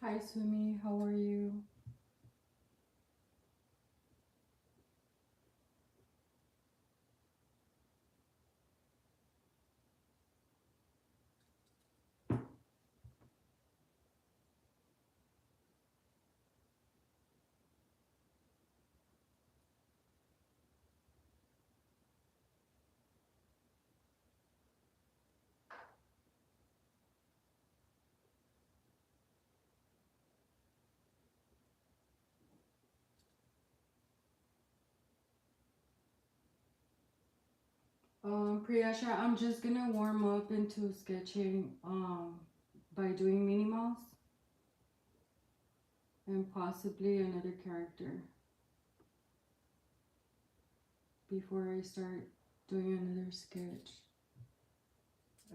Hi, Sumi. How are you? Priyasha, I'm just gonna warm up into sketching by doing Minnie Mouse and possibly another character before I start doing another sketch.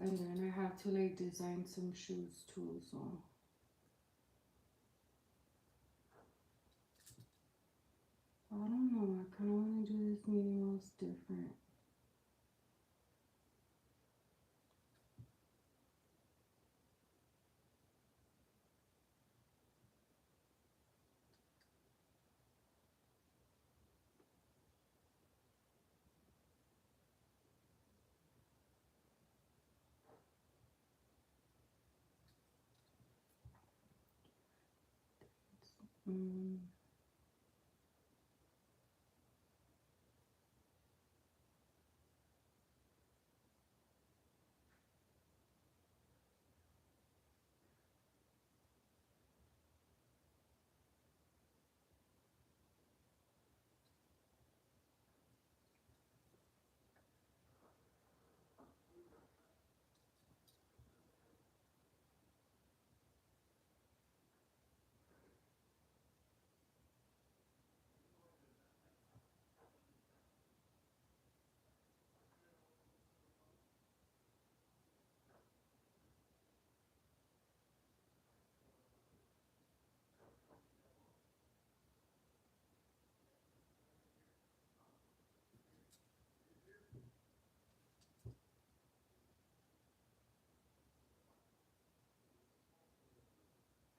And then I have to like design some shoes too, so I don't know. I kind of want to do this Minnie Mouse different. Mm.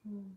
Mm.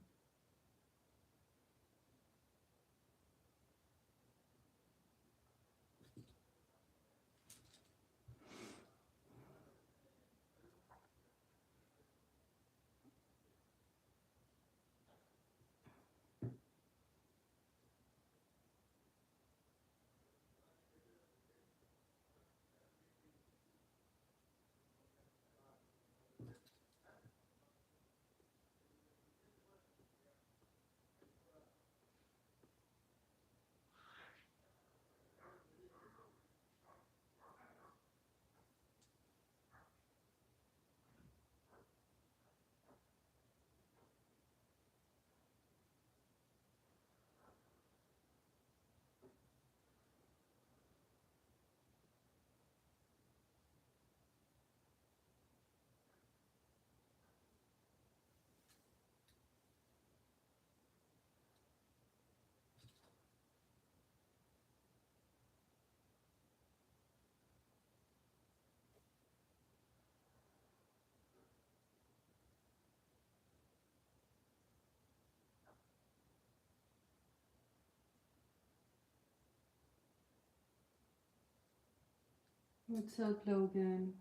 What's up, Logan?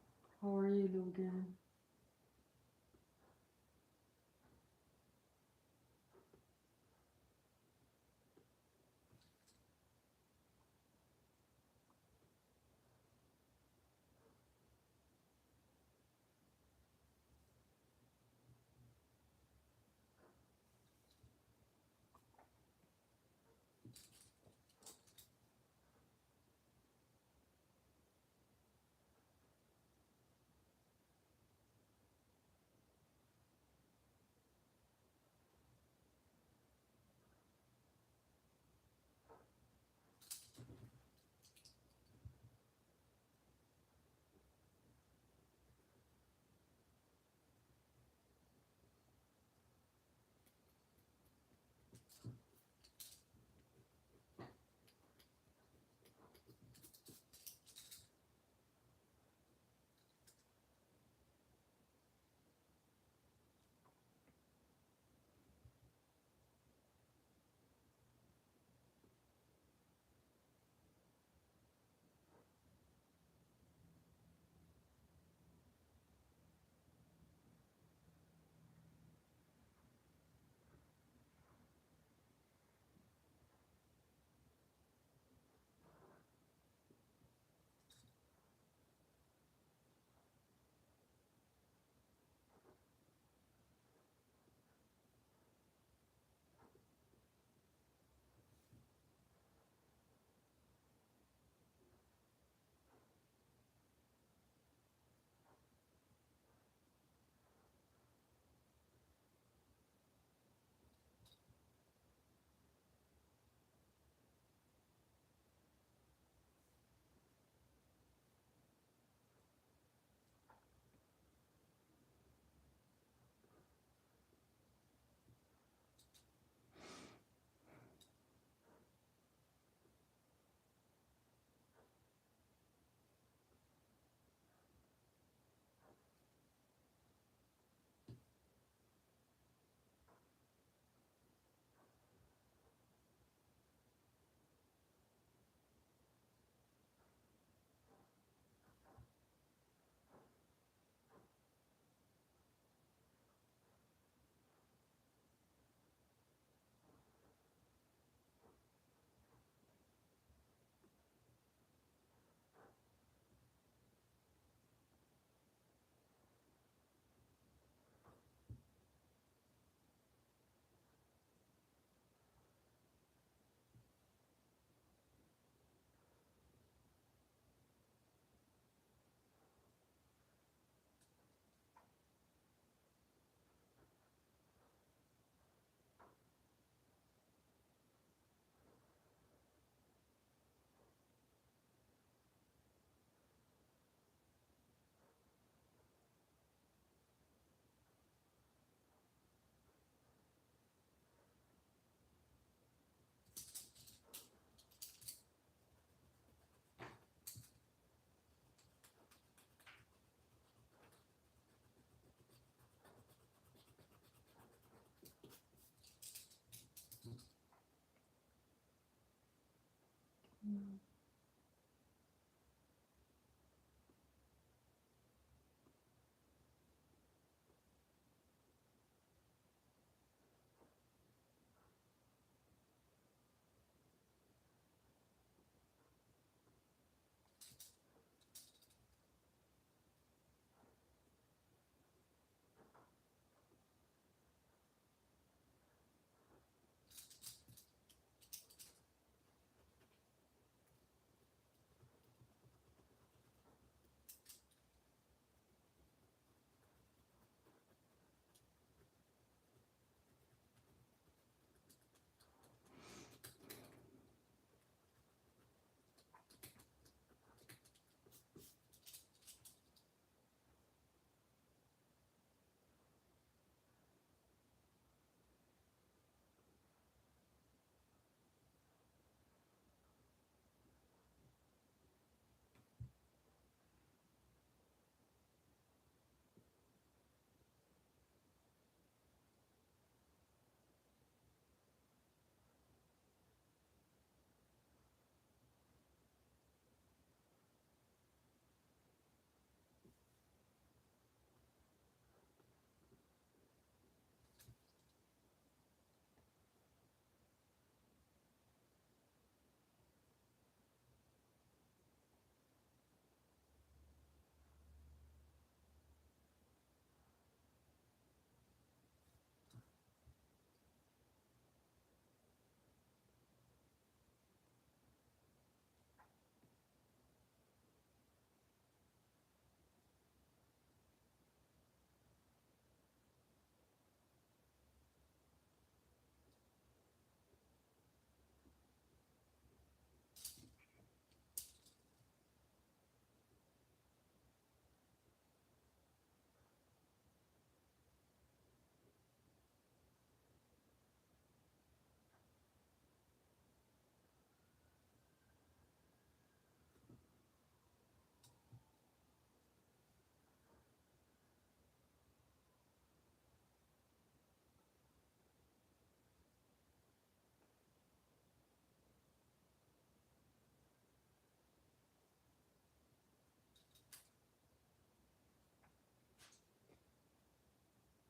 How are you, Logan?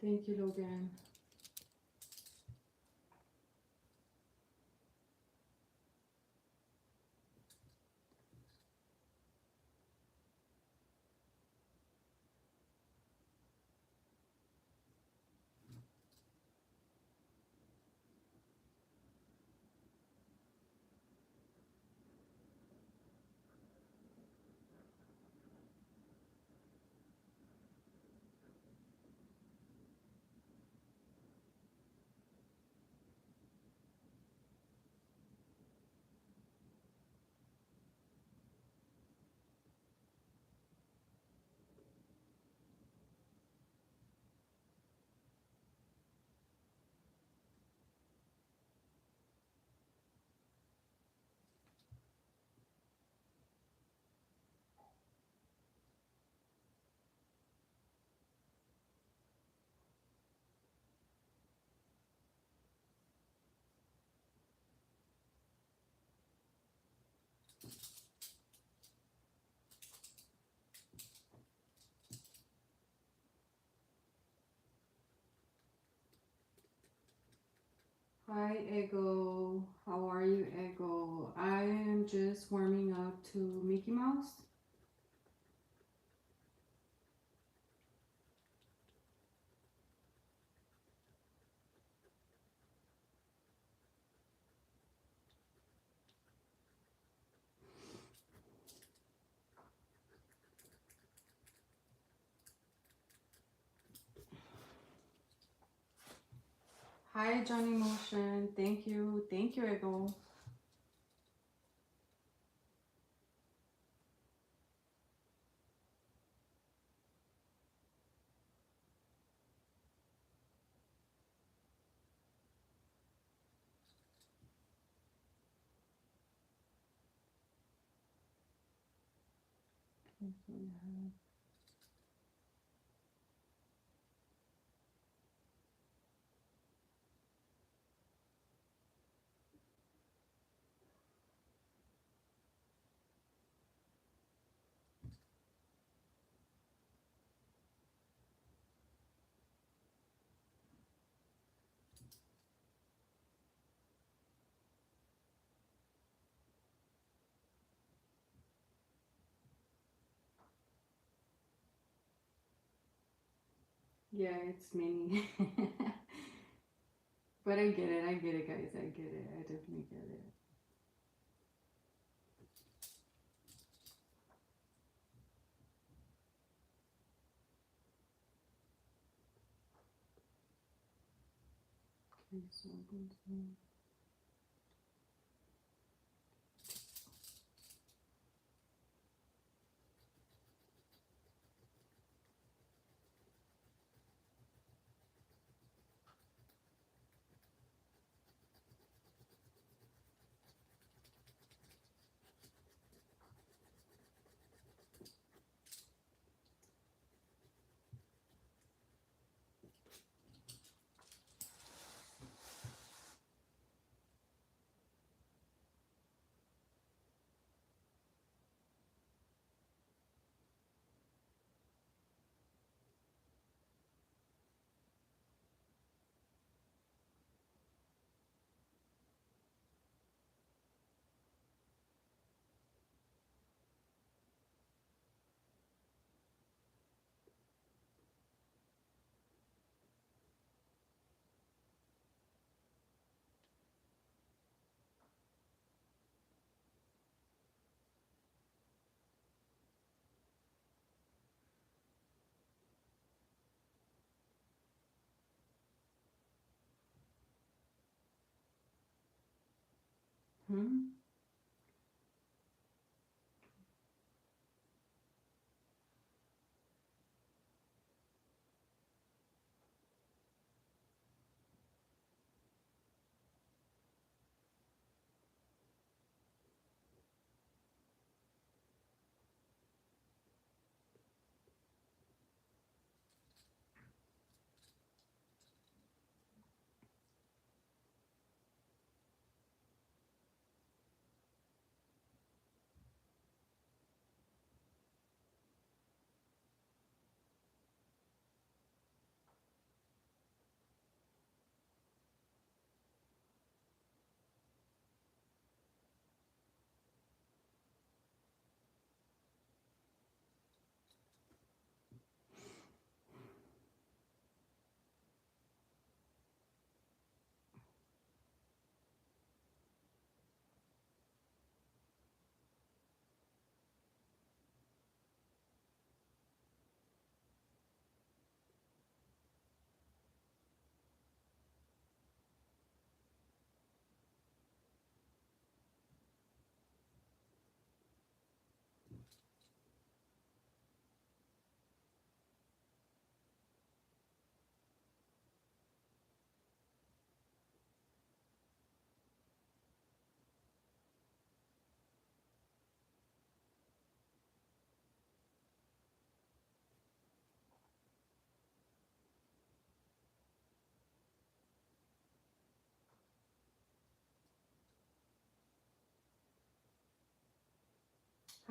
Thank you, Logan. Hi, Ego. How are you, Ego? I am just warming up to Mickey Mouse. Hi, Johnny Motion. Thank you. Thank you, Ego. Yeah, it's mini. But I get it, guys. I get it. I definitely get it. Okay, so I'm going to. Hmm?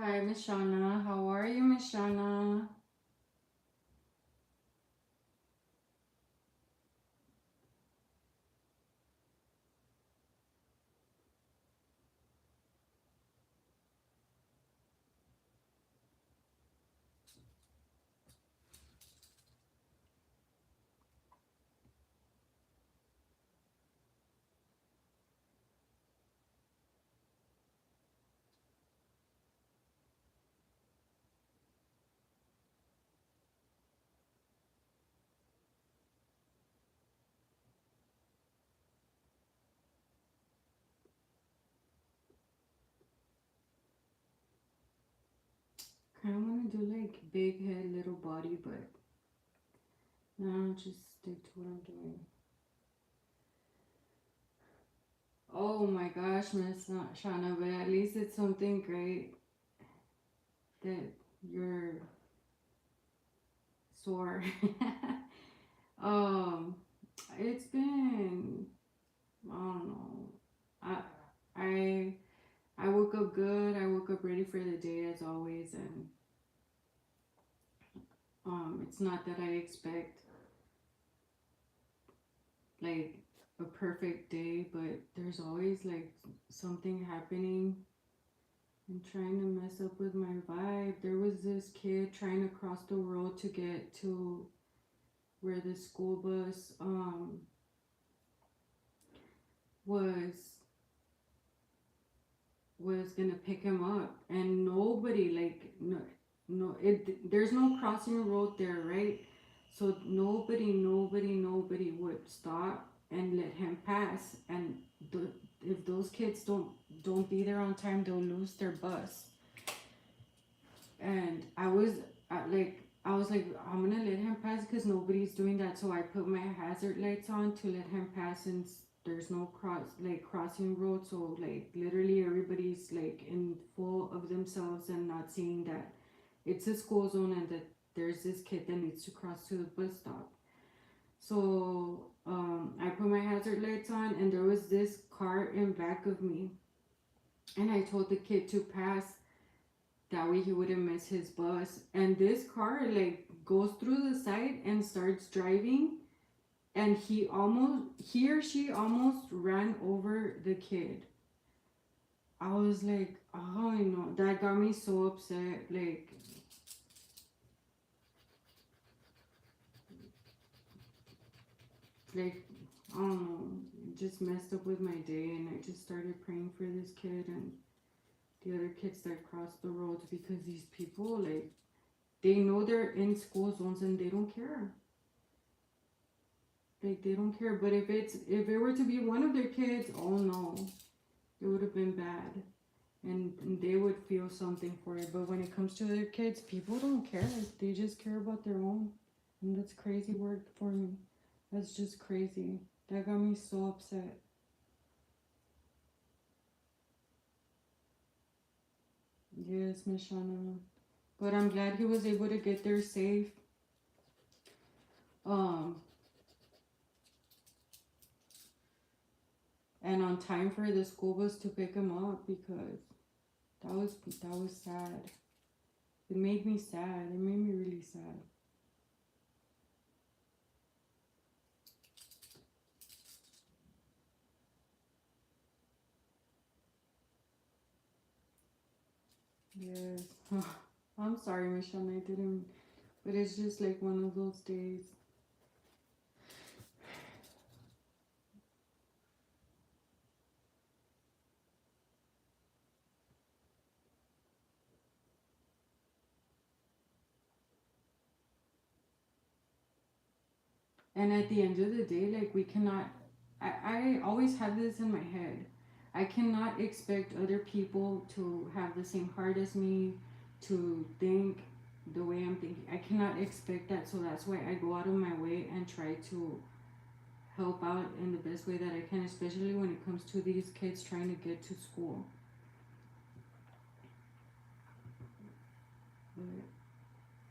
Hi, Miss Shauna. How are you, Miss Shauna? Kind of want to do like big head, little body, but no, I'll just stick to what I'm doing. Oh my gosh, Miss Shauna, but at least it's something great that you're sore. um, it's been, I don't know. I I I woke up good. I woke up ready for the day as always, and it's not that I expect like a perfect day, but there's always like something happening and trying to mess up with my vibe. There was this kid trying to cross the road to get to where the school bus was gonna pick him up, and nobody like no it there's no crossing road there, right? So nobody would stop and let him pass, and if those kids don't be there on time, they'll lose their bus. And I was like, I'm gonna let him pass because nobody's doing that. So I put my hazard lights on to let him pass, and there's no crossing road. So like literally everybody's like in full of themselves and not seeing that it's a school zone and that there's this kid that needs to cross to the bus stop. So I put my hazard lights on, and there was this car in back of me, and I told the kid to pass that way he wouldn't miss his bus. And this car like goes through the side and starts driving, and he or she almost ran over the kid. I was like, oh no, that got me so upset. Like I don't know, it just messed up with my day, and I just started praying for this kid and the other kids that cross the roads, because these people like they know they're in school zones and they don't care. Like they don't care. But if it were to be one of their kids, oh no, it would have been bad, and they would feel something for it. But when it comes to their kids, people don't care. They just care about their own, and that's crazy word for me. That's just crazy. That got me so upset. Yes, Miss Shauna. But I'm glad he was able to get there safe. Um, and on time for the school bus to pick him up, because that was sad. It made me sad. It made me really sad. Yes. I'm sorry, Michelle, I didn't, but it's just like one of those days. And at the end of the day, like we cannot, I always have this in my head. I cannot expect other people to have the same heart as me, to think the way I'm thinking. I cannot expect that. So that's why I go out of my way and try to help out in the best way that I can, especially when it comes to these kids trying to get to school. But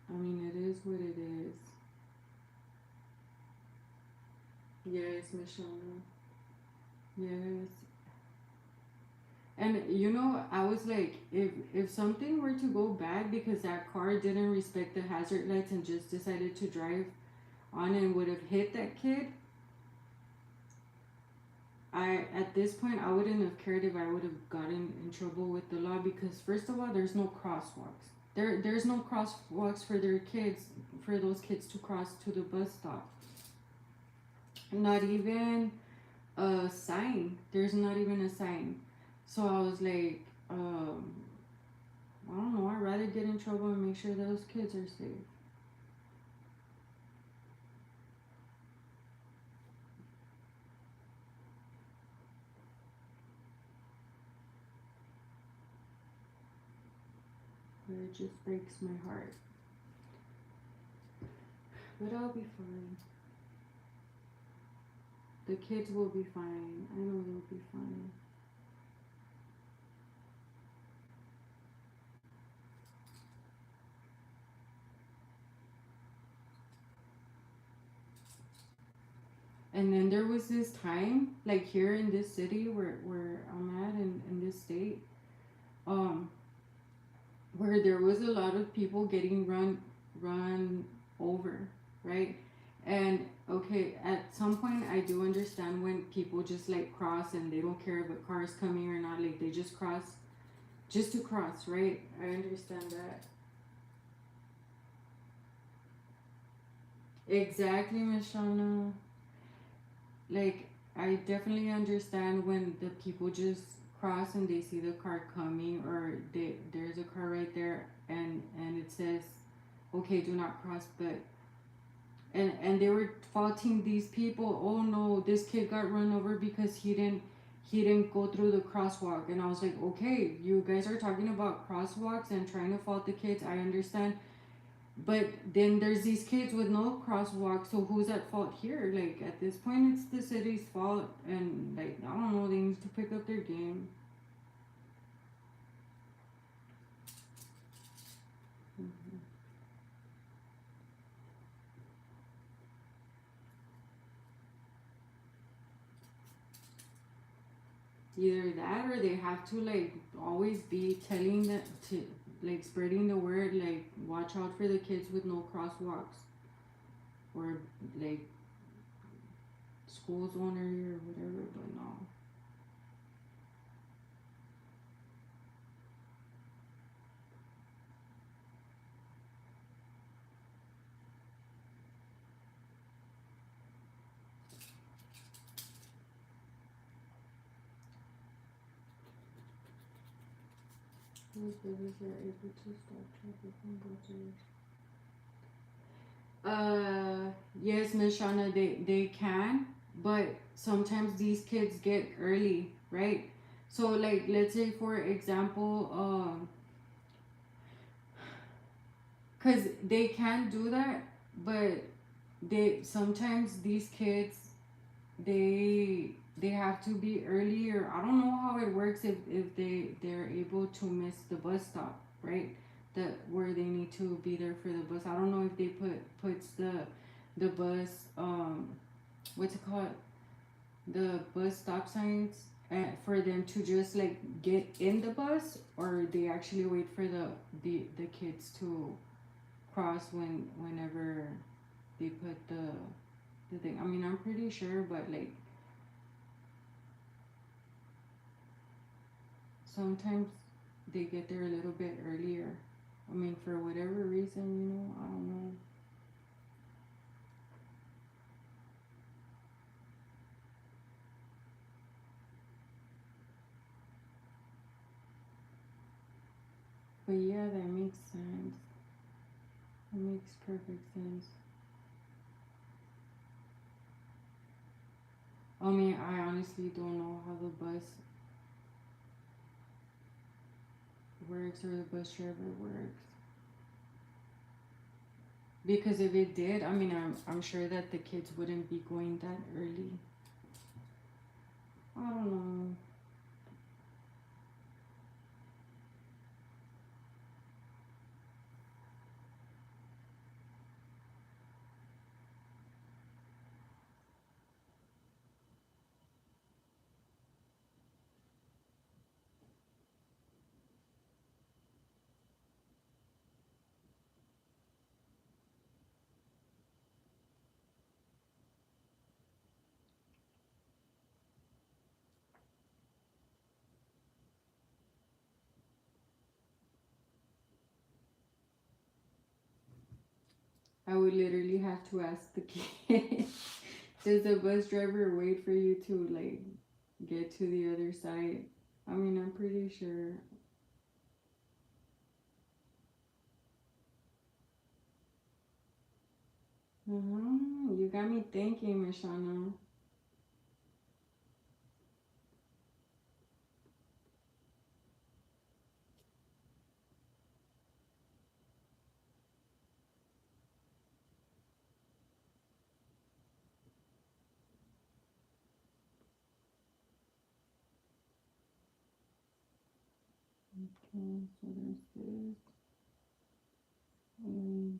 I mean, it is what it is. Yes, Michelle. Yes. And I was like, if something were to go bad because that car didn't respect the hazard lights and just decided to drive on and would have hit that kid, I at this point I wouldn't have cared if I would have gotten in trouble with the law, because first of all, there's no crosswalks. There's no crosswalks for their kids, for those kids to cross to the bus stop. Not even a sign. There's not even a sign. So I was like, I don't know. I'd rather get in trouble and make sure those kids are safe. But it just breaks my heart. But I'll be fine. The kids will be fine. I know they'll be fine. And then there was this time, like here in this city where I'm at in this state, um, where there was a lot of people getting run over, right? And okay, at some point I do understand when people just like cross and they don't care if a car is coming or not, like they just cross just to cross, right? I understand that. Exactly, Miss Shauna. Like I definitely understand when the people just cross and they see the car coming, or there's a car right there and it says, okay, do not cross, but and they were faulting these people. Oh no, this kid got run over because he didn't go through the crosswalk. And I was like, okay, you guys are talking about crosswalks and trying to fault the kids. I understand, but then there's these kids with no crosswalk, so who's at fault here? Like at this point, it's the city's fault, and like I don't know, they need to pick up their game. Either that, or they have to like always be telling that to like spreading the word, like watch out for the kids with no crosswalks, or like school zone area or whatever. But no. Those babies are able to stop traffic on both sides. Yes, Miss Shauna, they can, but sometimes these kids get early, right? So like, let's say for example, cause they can do that, but they sometimes these kids they have to be earlier. I don't know how it works if they're able to miss the bus stop, right? That where they need to be there for the bus. I don't know if they puts the bus what's it called, the bus stop signs for them to just like get in the bus, or they actually wait for the kids to cross whenever they put the thing. I mean, I'm pretty sure, but like sometimes they get there a little bit earlier. I mean, for whatever reason, I don't know. But yeah, that makes sense. That makes perfect sense. I mean, I honestly don't know how the bus works or the bus driver works. Because if it did, I mean, I'm sure that the kids wouldn't be going that early. I don't know. I would literally have to ask the kid, does the bus driver wait for you to like get to the other side? I mean, I'm pretty sure. You got me thinking, Mishana. Okay, so there's this. Um,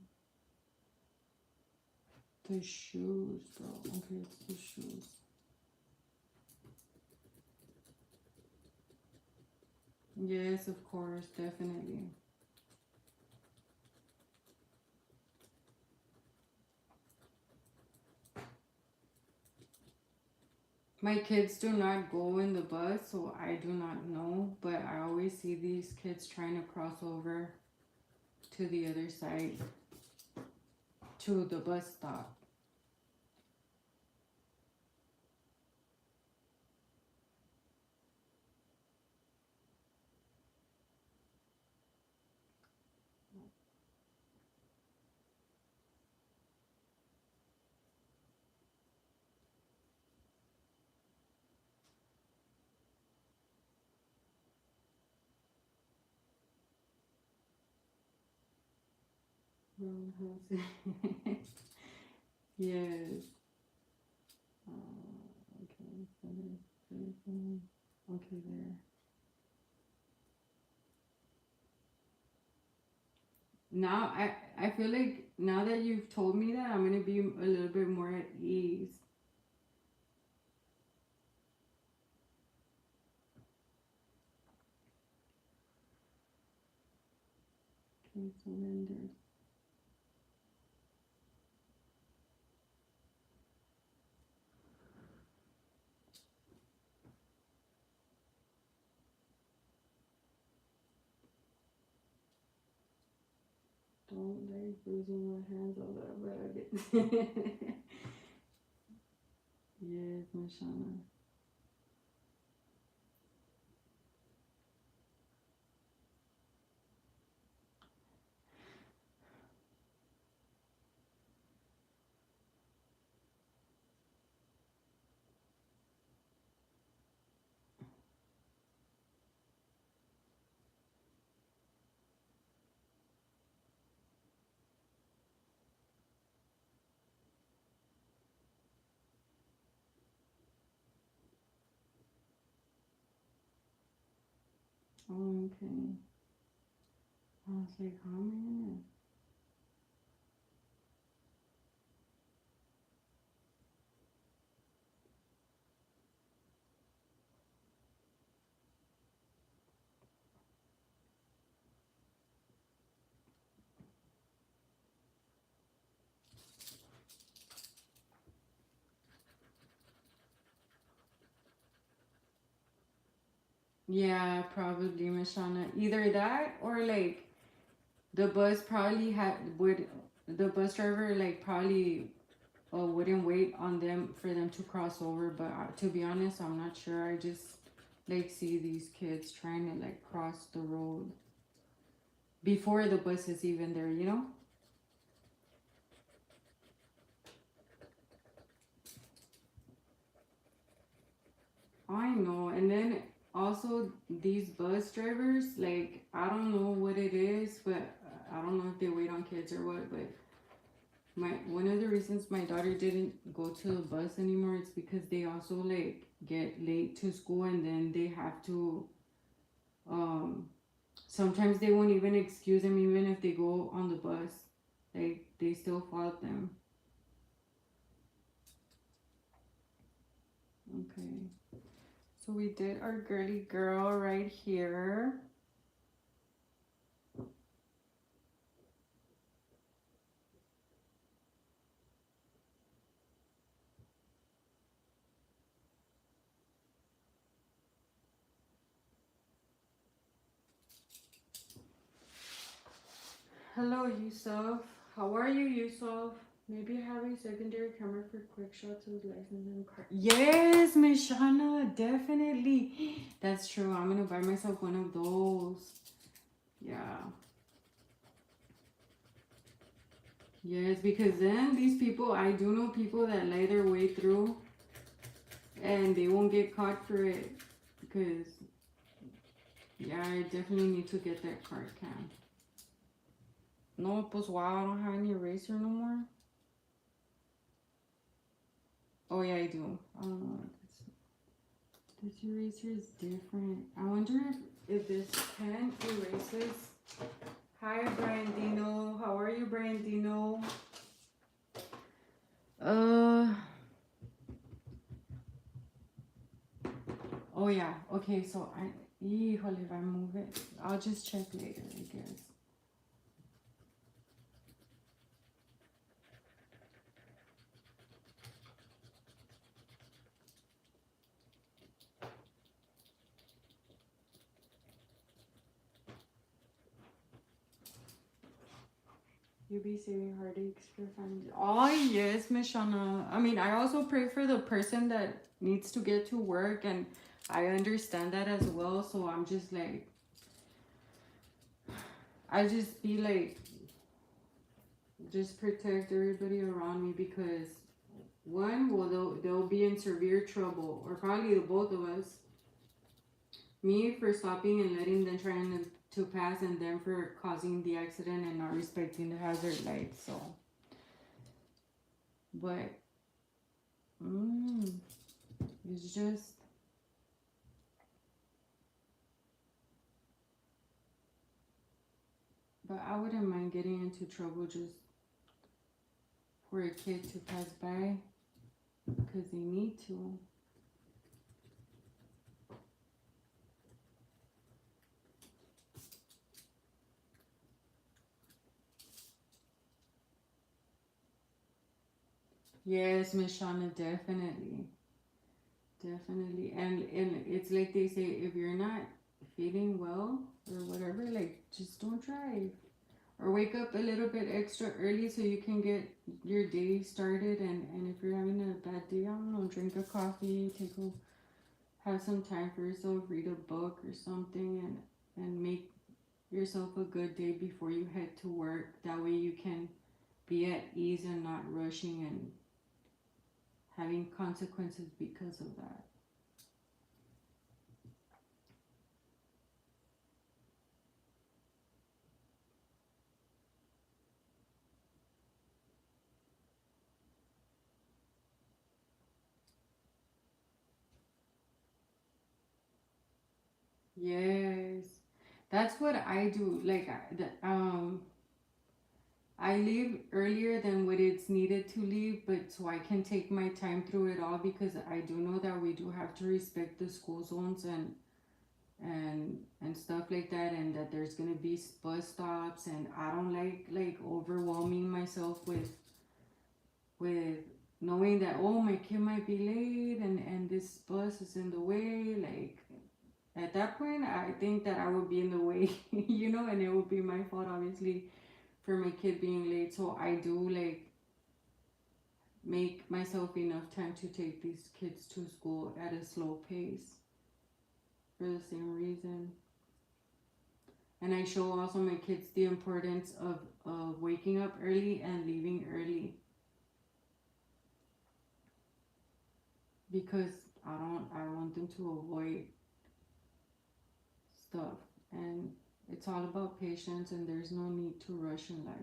the shoes, girl. Okay, it's the shoes. Yes, of course, definitely. My kids do not go in the bus, so I do not know, but I always see these kids trying to cross over to the other side to the bus stop. Yes. Okay, so there's okay there. Now I feel like now that you've told me that, I'm gonna be a little bit more at ease. Okay, so then there's don't like bruising my hands all that, but I get yes, Mashana. Oh, okay. I was like, how am I gonna? Yeah, probably, Mashana. Either that or like the bus probably had would the bus driver like probably wouldn't wait on them for them to cross over. But to be honest, I'm not sure. I just like see these kids trying to like cross the road before the bus is even there. You know? I know. And then also these bus drivers, like I don't know what it is, but I don't know if they wait on kids or what, but my one of the reasons my daughter didn't go to the bus anymore is because they also like get late to school and then they have to um sometimes they won't even excuse them even if they go on the bus. Like they still fault them. Okay. So we did our girly girl right here. Hello Yusuf. How are you, Yusuf? Maybe have a secondary camera for quick shots of license and car. Yes, Miss Shana, definitely. That's true. I'm gonna buy myself one of those. Yeah. Yes, because then these people, I do know people that lie their way through and they won't get caught for it. Because, yeah, I definitely need to get that card cam. No, pues wow, I don't have any eraser no more. Oh, yeah, I do. This eraser is different. I wonder if this pen erases. Hi, Brandino. How are you, Brandino? Oh, yeah. Okay, so híjole, if I move it, I'll just check later, I guess. You be saving heartaches for family. Oh, yes, Miss Shana. I mean, I also pray for the person that needs to get to work, and I understand that as well. So I'm just like, I just be like, just protect everybody around me because one, well, they'll be in severe trouble, or probably the both of us. Me for stopping and letting them trying to pass, and them for causing the accident and not respecting the hazard lights. So, but it's just, but I wouldn't mind getting into trouble just for a kid to pass by because they need to. Yes, Miss Shauna, definitely. Definitely. And it's like they say, if you're not feeling well or whatever, like just don't drive. Or wake up a little bit extra early so you can get your day started, and if you're having a bad day, I don't know, drink a coffee, have some time for yourself, read a book or something, and make yourself a good day before you head to work. That way you can be at ease and not rushing and having consequences because of that. Yes, that's what I do. Like I leave earlier than what it's needed to leave, but so I can take my time through it all because I do know that we do have to respect the school zones and stuff like that, and that there's gonna be bus stops, and I don't like overwhelming myself with knowing that, oh, my kid might be late and this bus is in the way. Like at that point I think that I would be in the way, and it would be my fault obviously for my kid being late. So I do like make myself enough time to take these kids to school at a slow pace for the same reason. And I show also my kids the importance of waking up early and leaving early because I want them to avoid stuff, and it's all about patience, and there's no need to rush in life.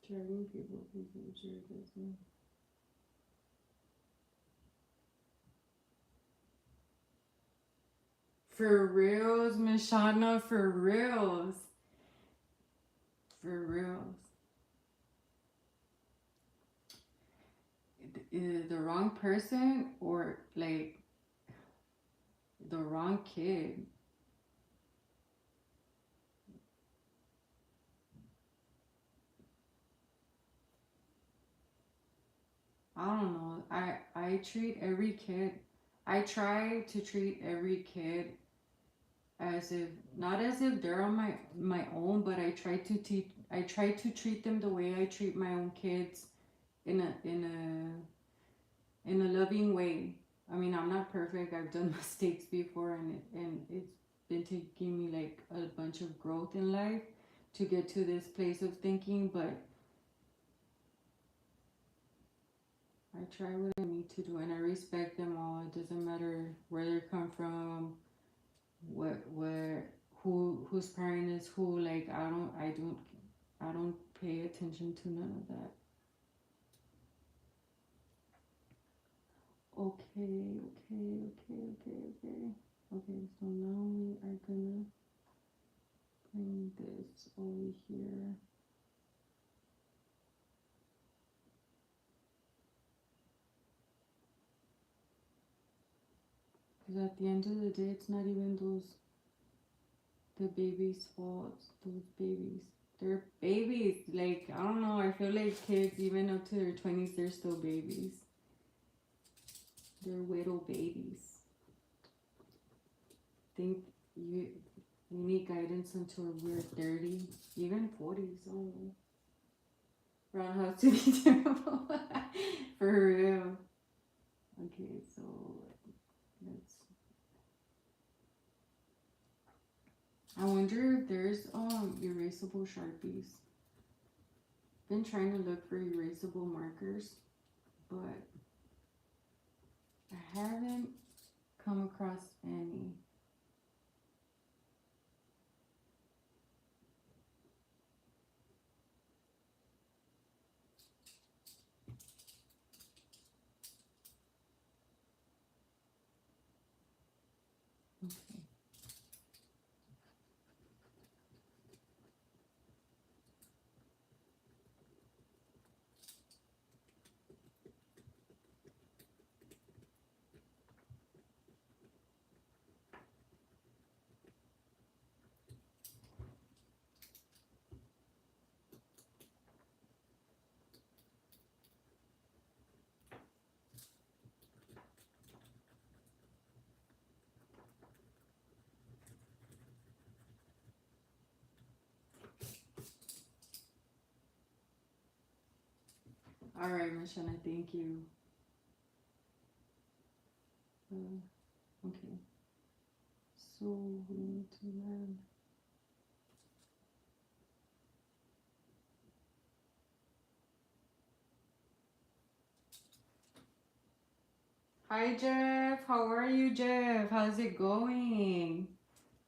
Driving people does me. For reals, Miss Shauna, for reals. For reals. either the wrong person or like the wrong kid. I don't know. I treat every kid. I try to treat every kid as if not as if they're on my own, but I try to treat them the way I treat my own kids in a loving way. I mean, I'm not perfect. I've done mistakes before, and it's been taking me like a bunch of growth in life to get to this place of thinking, but I try what I need to do, and I respect them all. It doesn't matter where they come from, what whose parent is who. Like I don't pay attention to none of that. Okay, okay, okay, okay, okay. Okay, so now we are gonna bring this over here. Because at the end of the day, it's not even the baby's fault. Those babies, they're babies. Like I don't know. I feel like kids, even up to their 20s, they're still babies. They're little babies. Think you we need guidance until we're 30, even 40s. Oh, roundhouse to be terrible. For real. Okay, so let's. I wonder if there's erasable sharpies. Been trying to look for erasable markers, but I haven't come across any. Okay. All right, Michelle, thank you. Okay. So we need to learn. Hi, Jeff. How are you, Jeff? How's it going?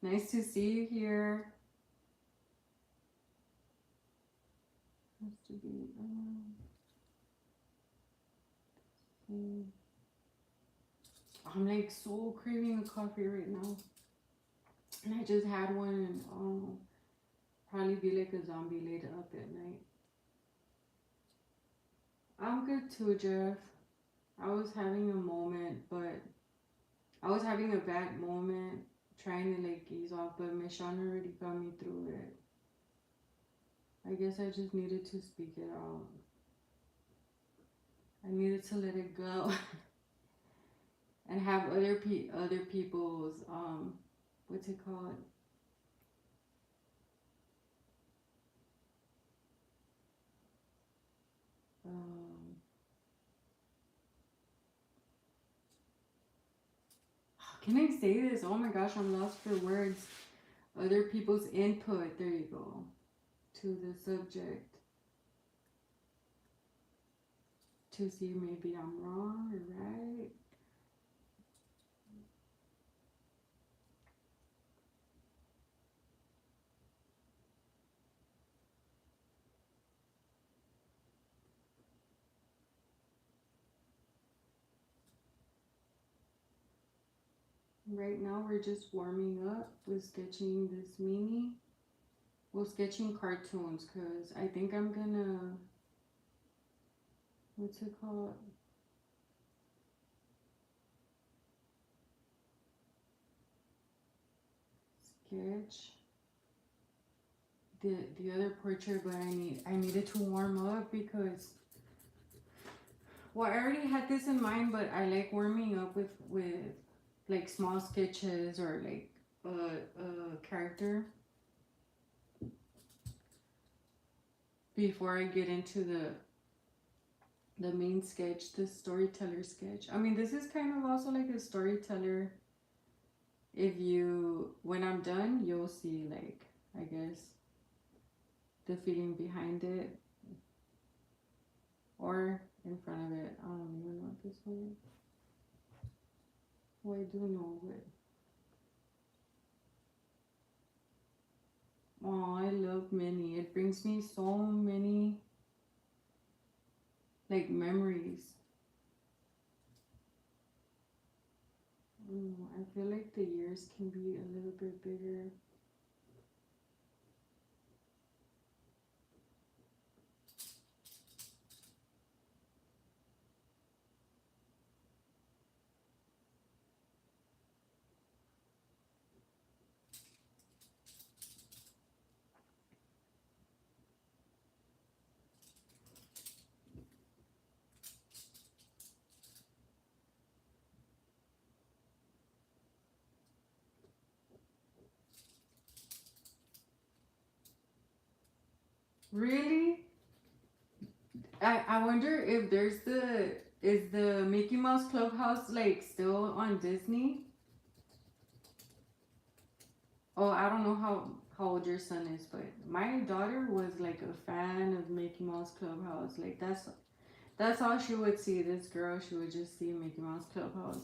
Nice to see you here. Has to be. I'm like so craving a coffee right now, and I just had one, and probably be like a zombie later up at night. I'm good too, Jeff. I was having a moment, but I was having a bad moment trying to like ease off, but Michonne already got me through it. I guess I just needed to speak it out. I needed to let it go and have other people's what's it called? Um, how can I say this? Oh my gosh, I'm lost for words. Other people's input. There you go. To the subject to see maybe I'm wrong or right. Right now we're just warming up with sketching this mini. Well, sketching cartoons because I think I'm gonna, what's it called? sketch the other portrait, but I needed to warm up because, well, I already had this in mind, but I like warming up with like small sketches or like a character before I get into the main sketch, the storyteller sketch. I mean, this is kind of also like a storyteller. If you, when I'm done, you'll see, like, I guess, the feeling behind it or in front of it. I don't even know what this one is. Well, I do know, but oh, I love Minnie. It brings me so many like memories. I feel like the years can be a little bit bigger. Really? I wonder if there's is the Mickey Mouse Clubhouse like still on Disney? Oh, I don't know how old your son is, but my daughter was like a fan of Mickey Mouse Clubhouse. Like that's all she would see. This girl, she would just see Mickey Mouse Clubhouse.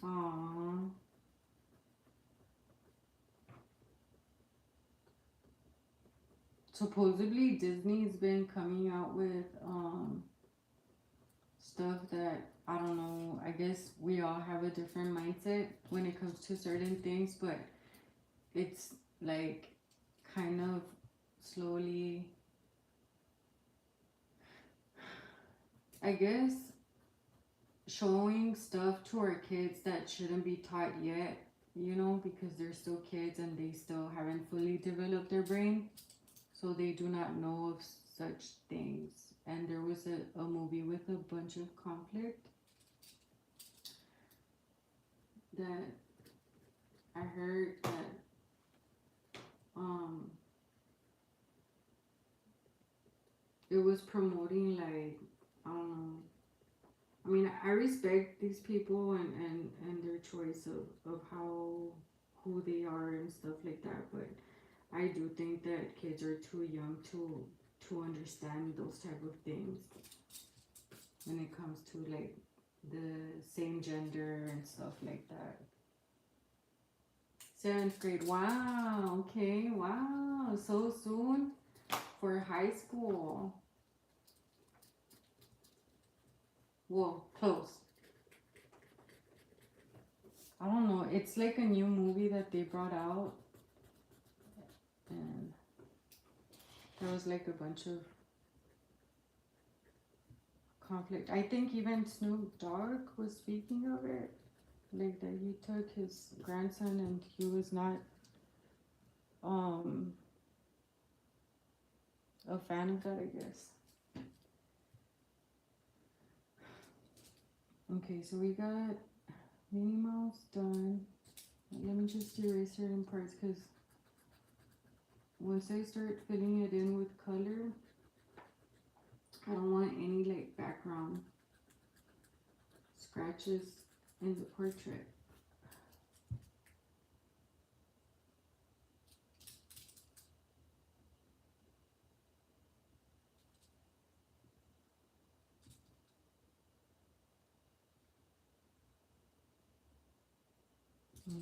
Aww. Supposedly Disney's been coming out with stuff that I don't know. I guess we all have a different mindset when it comes to certain things, but it's like kind of slowly, I guess, showing stuff to our kids that shouldn't be taught yet, you know, because they're still kids and they still haven't fully developed their brain, so they do not know of such things. And there was a movie with a bunch of conflict that I heard that it was promoting, like, I don't know. I mean, I respect these people and their choice of how who they are and stuff like that, but I do think that kids are too young to understand those type of things when it comes to like the same gender and stuff like that. 7th grade. Wow. Okay. Wow. So soon for high school. Whoa. Close. I don't know. It's like a new movie that they brought out, and there was like a bunch of conflict. I think even Snoop Dogg was speaking of it, like that he took his grandson and he was not um a fan of that, I guess. Okay, so we got Minnie Mouse done. Let me just erase certain parts because once I start filling it in with color, I don't want any like background scratches in the portrait.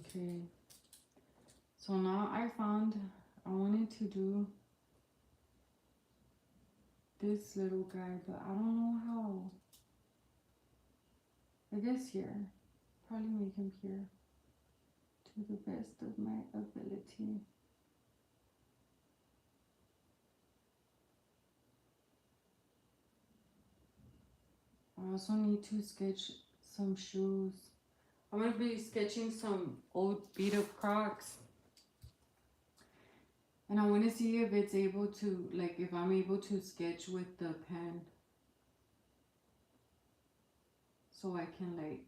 Okay, so now I wanted to do this little guy, but I don't know how. I guess here, probably make him here to the best of my ability. also need to sketch some shoes. I'm gonna be sketching some old beat up Crocs. And I want to see if it's able to, like, if I'm able to sketch with the pen. So I can, like,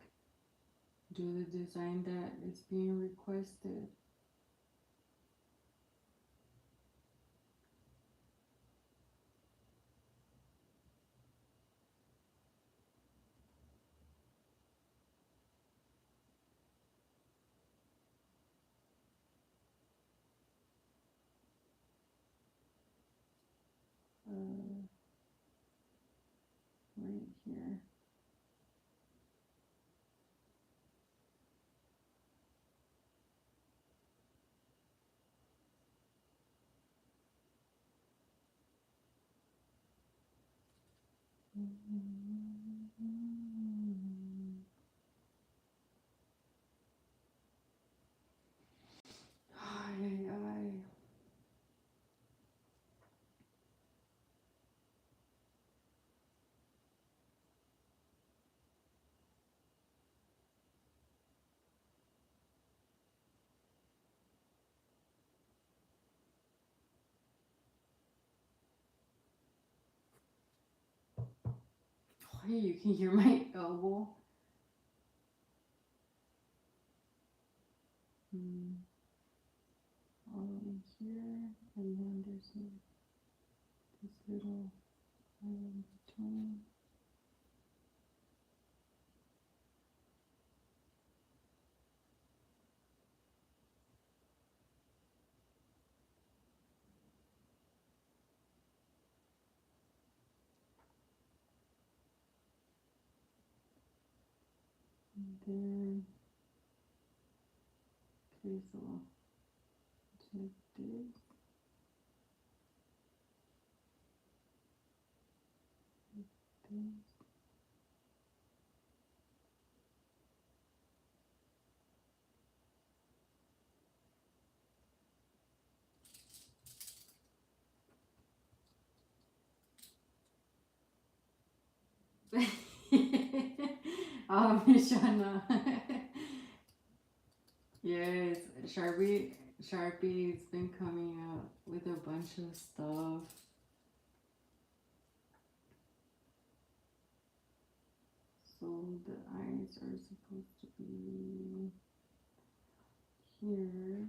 do the design that is being requested. Right here. Ay, ay, ay. Hey, you can hear my elbow. All in here, and then there's this little in between. And then, okay, so take this. This. Oh, Mishana. Yes, Sharpie's been coming out with a bunch of stuff. So the eyes are supposed to be here.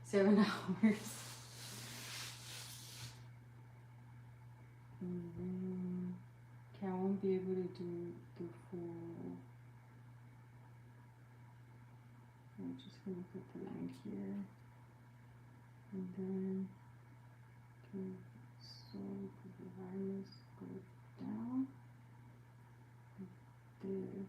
Seven hours. And then, okay, I won't be able to do the full. I'm just gonna put the line here. And then, okay, so the eyes go down. Like this.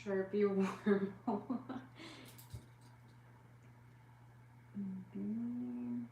Sharpie wormhole. And then,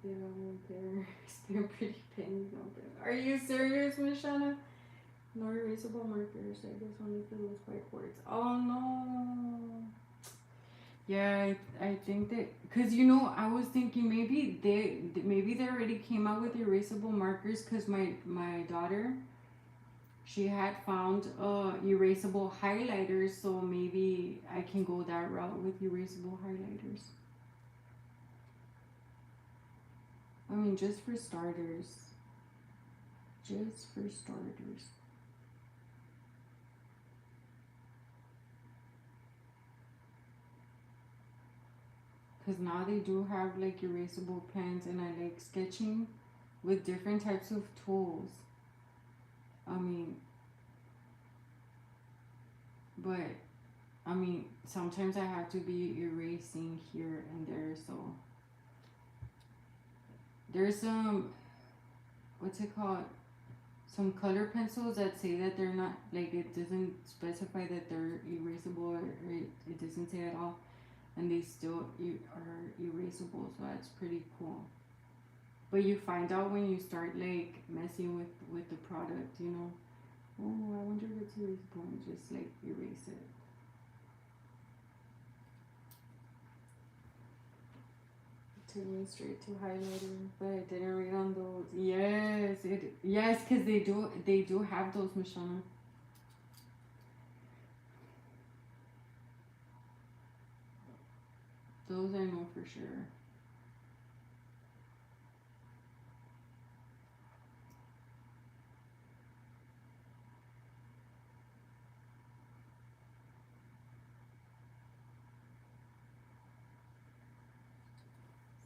it out there. Spend pretty pennies out there. Are you serious, Miss Shanna? No erasable markers. I guess only for those whiteboards. Oh no. Yeah, I think that because I was thinking maybe they already came out with erasable markers because my daughter, she had found erasable highlighters, so maybe I can go that route with erasable highlighters. I mean, just for starters. Just for starters. Because now they do have like erasable pens, and I like sketching with different types of tools. I mean, but I mean, sometimes I have to be erasing here and there, so there's some, what's it called? Some color pencils that say that they're not, like, it doesn't specify that they're erasable, or it doesn't say at all, and they still are erasable, so that's pretty cool. But you find out when you start like messing with the product. Oh, I wonder if it's erasable, and just like erase it. Took me straight to highlighter, but I didn't read on those. Yes, because they do have those, Michelle. Those I know for sure.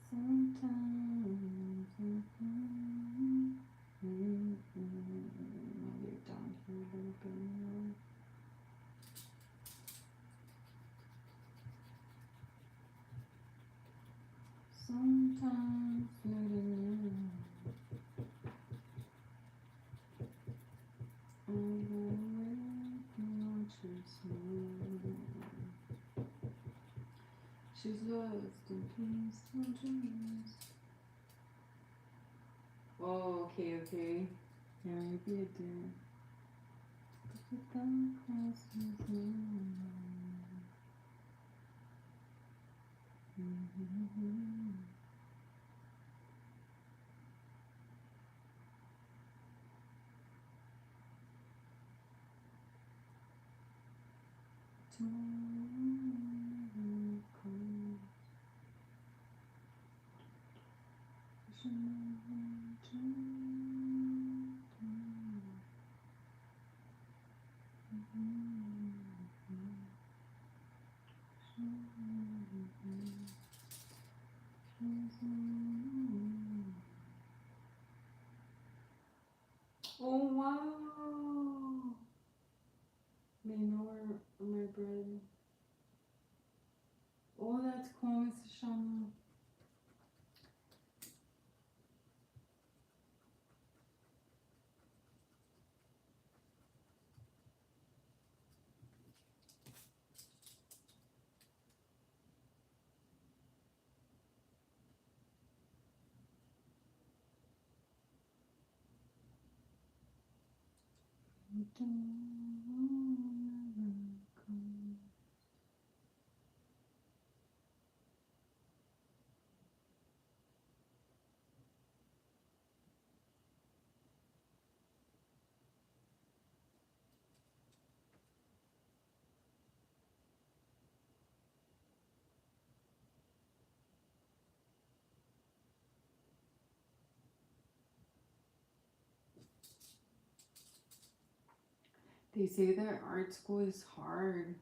Sometimes. I'll get down here a little bit more. Sometimes letting you away from she's lost in peaceful dreams. Oh, okay. Yeah, maybe it did. But the darkness is Oh wow! They know my bread. Oh, that's cool, Mrs. Shama. They say that art school is hard.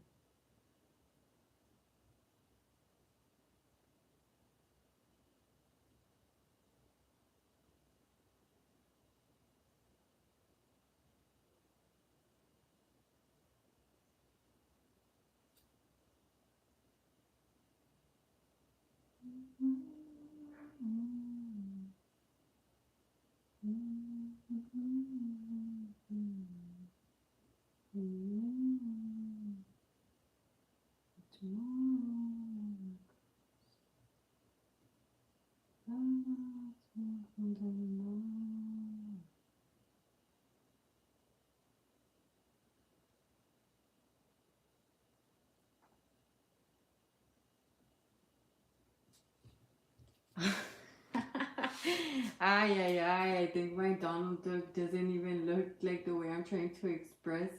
Ay, ay, ay. I think my Donald Duck doesn't even look like the way I'm trying to express.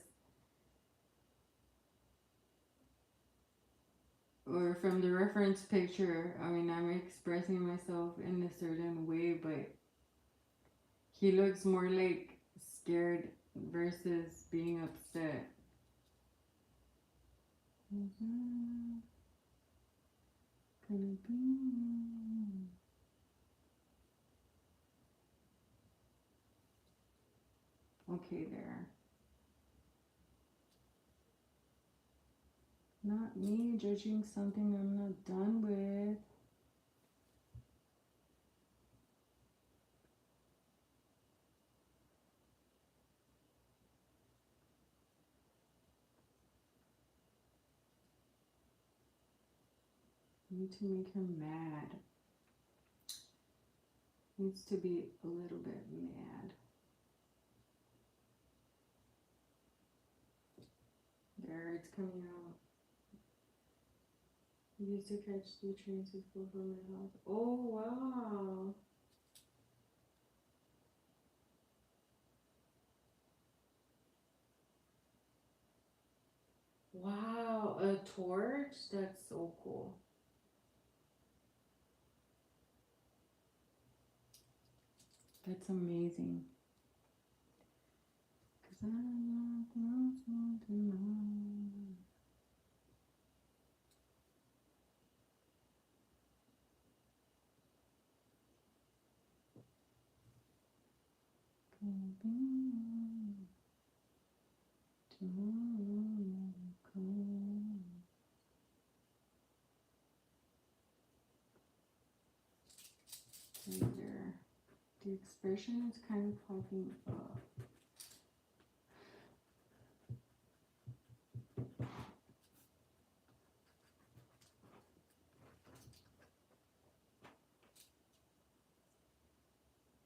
Or from the reference picture, I mean, I'm expressing myself in a certain way, but he looks more like scared versus being upset. Mhm. Gonna be. Okay, there. Not me judging something I'm not done with. Need to make him mad. Needs to be a little bit mad. There, it's coming out. Used to catch the train to school from my house. Oh, wow. Wow, a torch? That's so cool. That's amazing. Cause I don't know tonight. Right there. The expression is kind of popping up.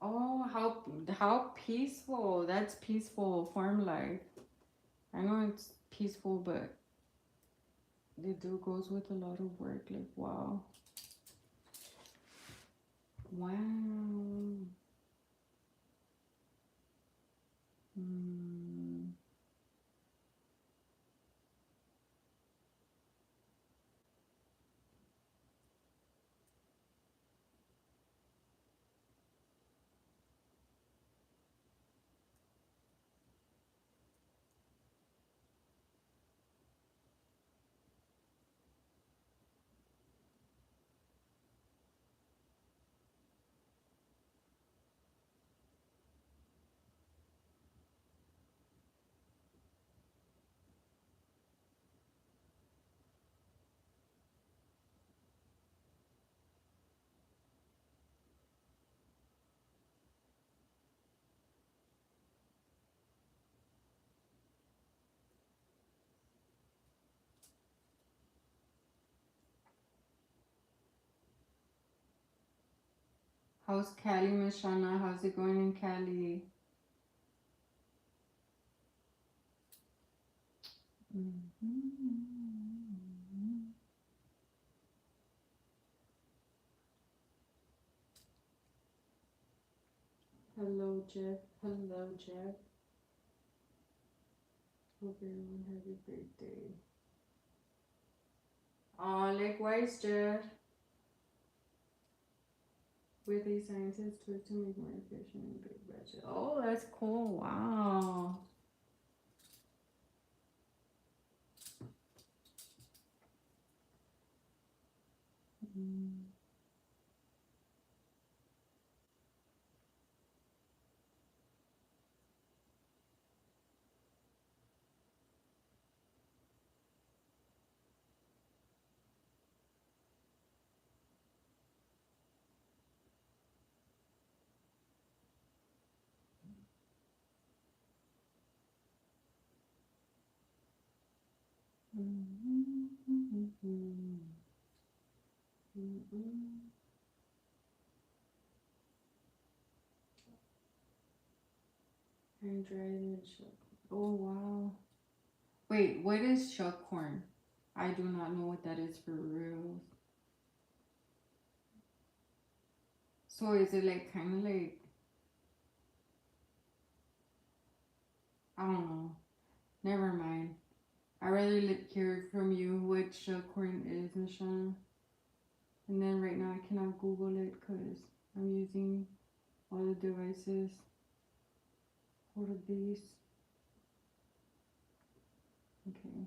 Oh, how peaceful. That's peaceful farm life. I know it's peaceful, but it do goes with a lot of work. Like, wow. Wow. Mm. How's Cali, Miss Shana? How's it going in Cali? Mm-hmm. Hello, Jeff. Hello, Jeff. Hope everyone had a great day. Oh, likewise, Jeff. With a scientist tools to make more efficient and big budget. Oh, that's cool. Wow. Mm. And dried and shuck. Oh, wow. Wait, what is shuck corn? I do not know what that is for real. So is it like kind of like, I don't know. Never mind. I'd rather hear from you which corn is, Miss Shauna. And then right now I cannot Google it because I'm using all the devices for these. Okay.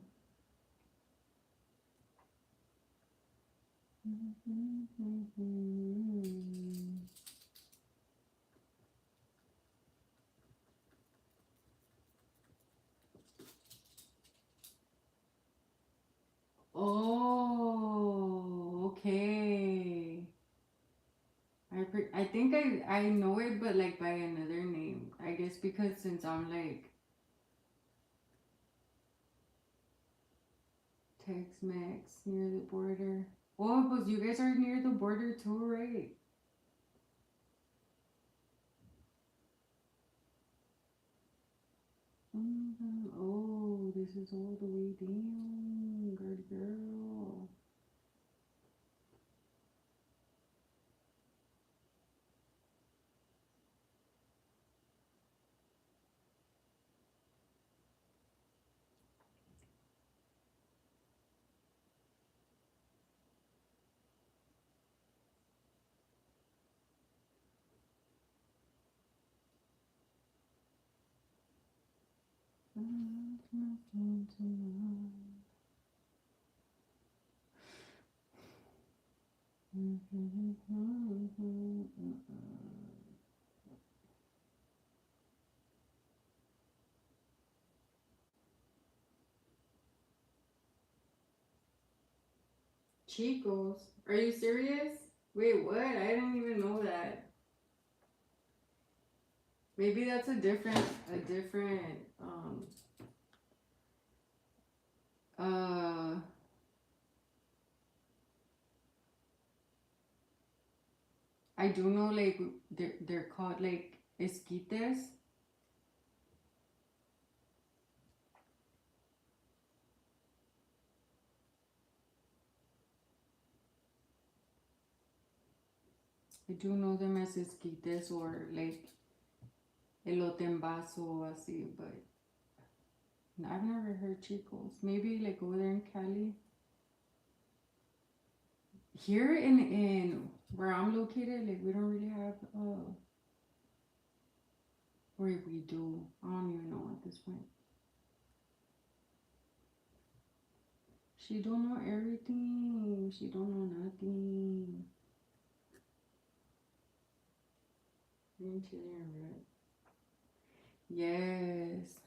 Oh, okay. I think I know it, but like by another name. I guess because since I'm like Tex-Mex near the border. Oh, but you guys are near the border too, right? Oh, this is all the way down. Good girl. Chicos, are you serious? Wait, what? I didn't even know that. Maybe that's a different, uh, I do know like they're called like esquites. I do know them as esquites or like elote en vaso or así, but I've never heard chicos. Maybe like over there in Cali. Here in where I'm located, like we don't really have or if we do, I don't even know at this point. She don't know everything. She don't know nothing. Green chili and red. Yes.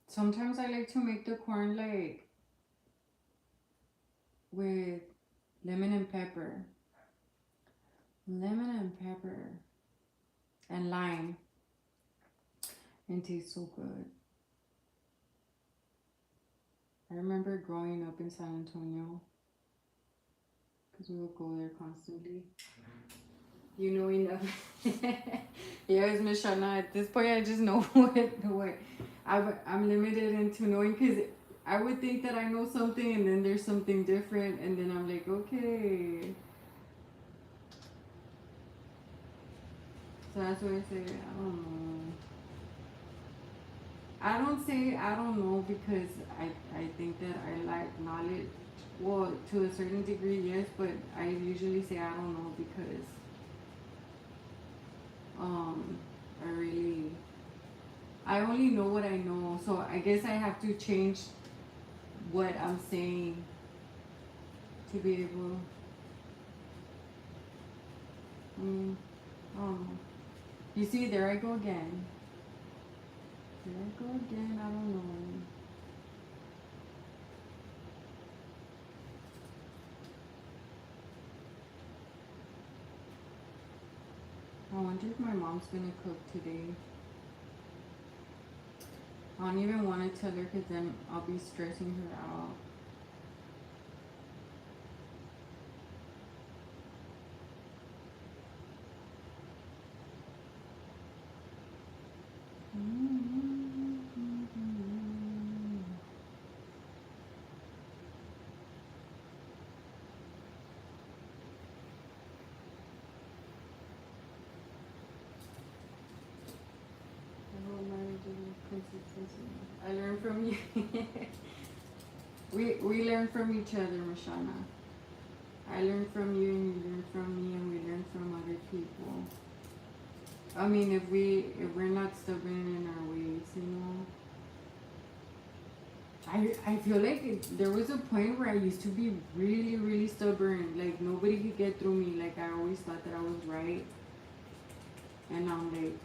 Sometimes I like to make the corn like with lemon and pepper. Lemon and pepper and lime. And tastes so good. I remember growing up in San Antonio because we would go there constantly. You know enough. Yes, Miss Shana. At this point, I just know what I'm limited into knowing because I would think that I know something and then there's something different and then I'm like, okay. So that's why I say I don't know. I don't say I don't know because I think that I lack knowledge. Well, to a certain degree, yes, but I usually say I don't know because um I really I only know what I know, so I guess I have to change what I'm saying to be able. I don't know. You see, there I go again. There I go again. I don't know. I wonder if my mom's gonna cook today. I don't even want to tell her because then I'll be stressing her out. I learn from you. we learn from each other, Mashana. I learn from you and you learn from me and we learn from other people. I mean, if we're not stubborn in our ways, you know. I feel like there was a point where I used to be really, really stubborn. Like nobody could get through me. Like I always thought that I was right. And I'm like,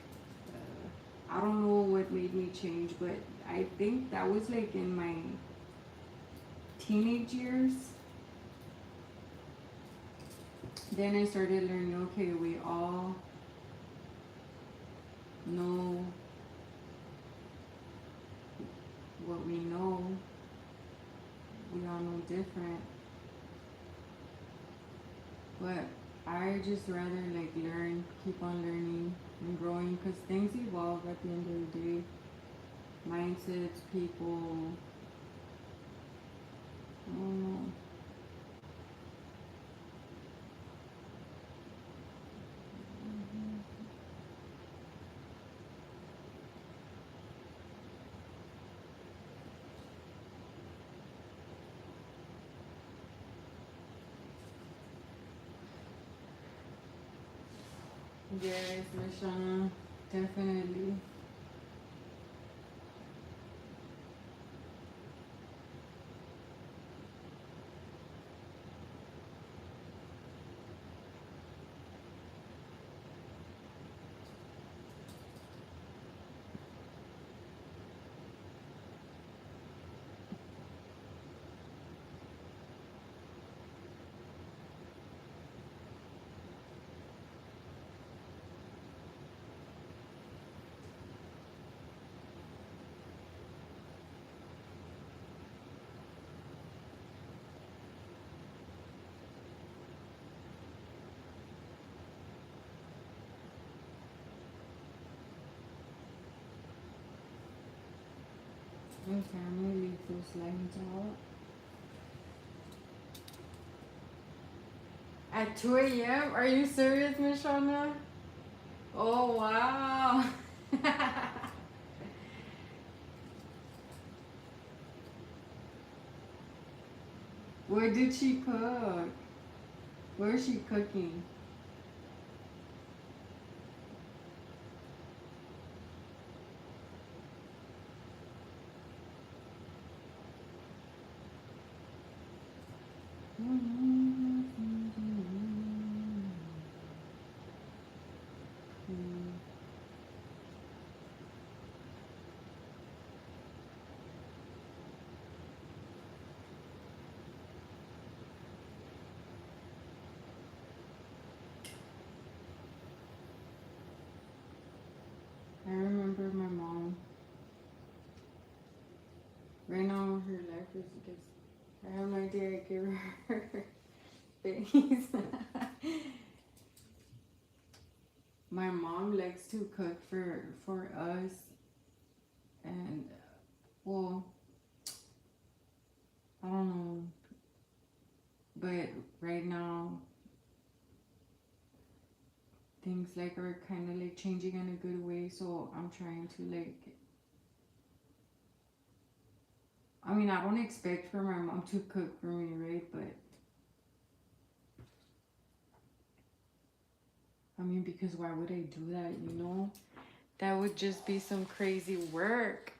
I don't know what made me change, but I think that was like in my teenage years. Then I started learning, okay, we all know what we know. We all know different. But I just rather like learn, keep on learning and growing because things evolve at the end of the day. Mindsets, people, I don't know. Yes, Mishana, definitely. Okay, I'm gonna leave those lines out. At 2 a.m.? Are you serious, Mishana? Oh, wow. What did she cook? Where is she cooking? I remember my mom. Right now, her life is just. I have no idea. I give her things. My mom likes to cook for us, and well, I don't know, but right now things like are kind of like changing in a good way. So I'm trying to like. I mean, I don't expect for my mom to cook for me, right? But I mean, because why would I do that, you know? That would just be some crazy work.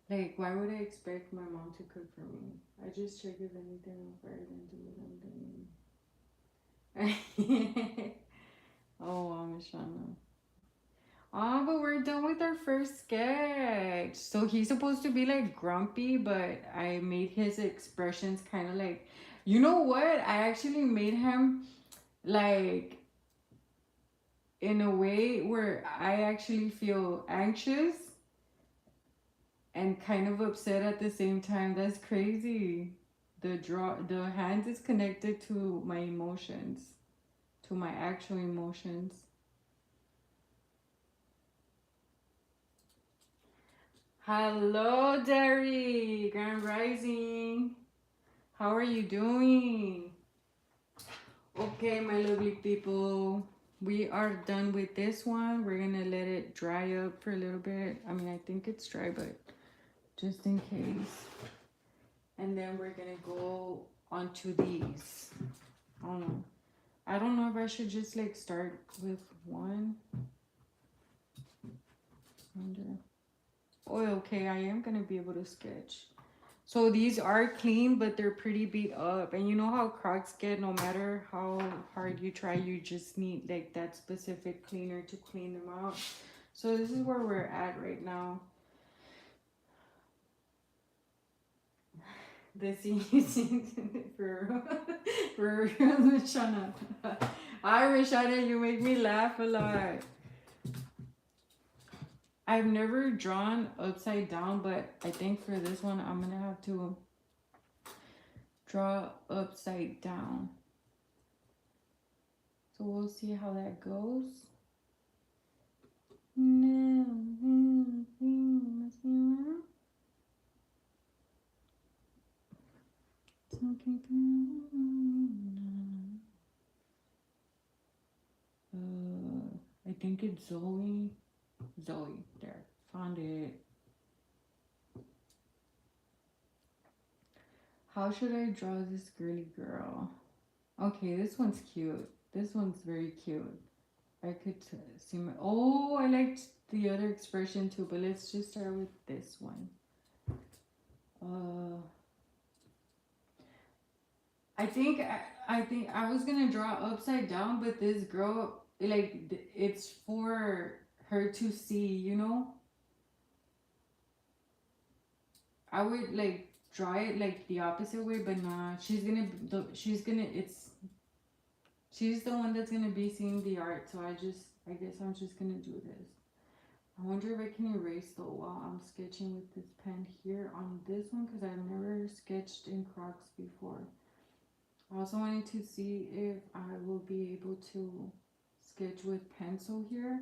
Like, why would I expect my mom to cook for me? I just check if anything on fire and do it and then. Oh, Amishana. Ah, but we're done with our first sketch. So he's supposed to be like grumpy, but I made his expressions kind of like, you know what? I actually made him like in a way where I actually feel anxious and kind of upset at the same time. That's crazy. The hands is connected to my emotions, to my actual emotions. Hello, Derry, Grand Rising. How are you doing? Okay, my lovely people. We are done with this one. We're gonna let it dry up for a little bit. I mean, I think it's dry, but just in case. And then we're gonna go on to these. I don't know. I don't know if I should just like start with one. Oh, okay, I am gonna be able to sketch. So these are clean, but they're pretty beat up. And you know how Crocs get, no matter how hard you try, you just need like that specific cleaner to clean them out. So this is where we're at right now. The scene for Rishana. Hi Rishana, you make me laugh a lot. I've never drawn upside down, but I think for this one I'm gonna have to draw upside down. So we'll see how that goes. I think it's Zoe. Zoe, there, found it. How should I draw this girly girl? Okay, this one's cute. This one's very cute. I could see my. Oh, I liked the other expression too, but let's just start with this one. I think I was gonna draw upside down, but this girl, like, it's for her to see, you know. I would like draw it like the opposite way, but nah, she's gonna she's the one that's gonna be seeing the art. So I guess I'm just gonna do this. I wonder if I can erase though while I'm sketching with this pen here on this one, because I've never sketched in Crocs before. I also wanted to see if I will be able to sketch with pencil here.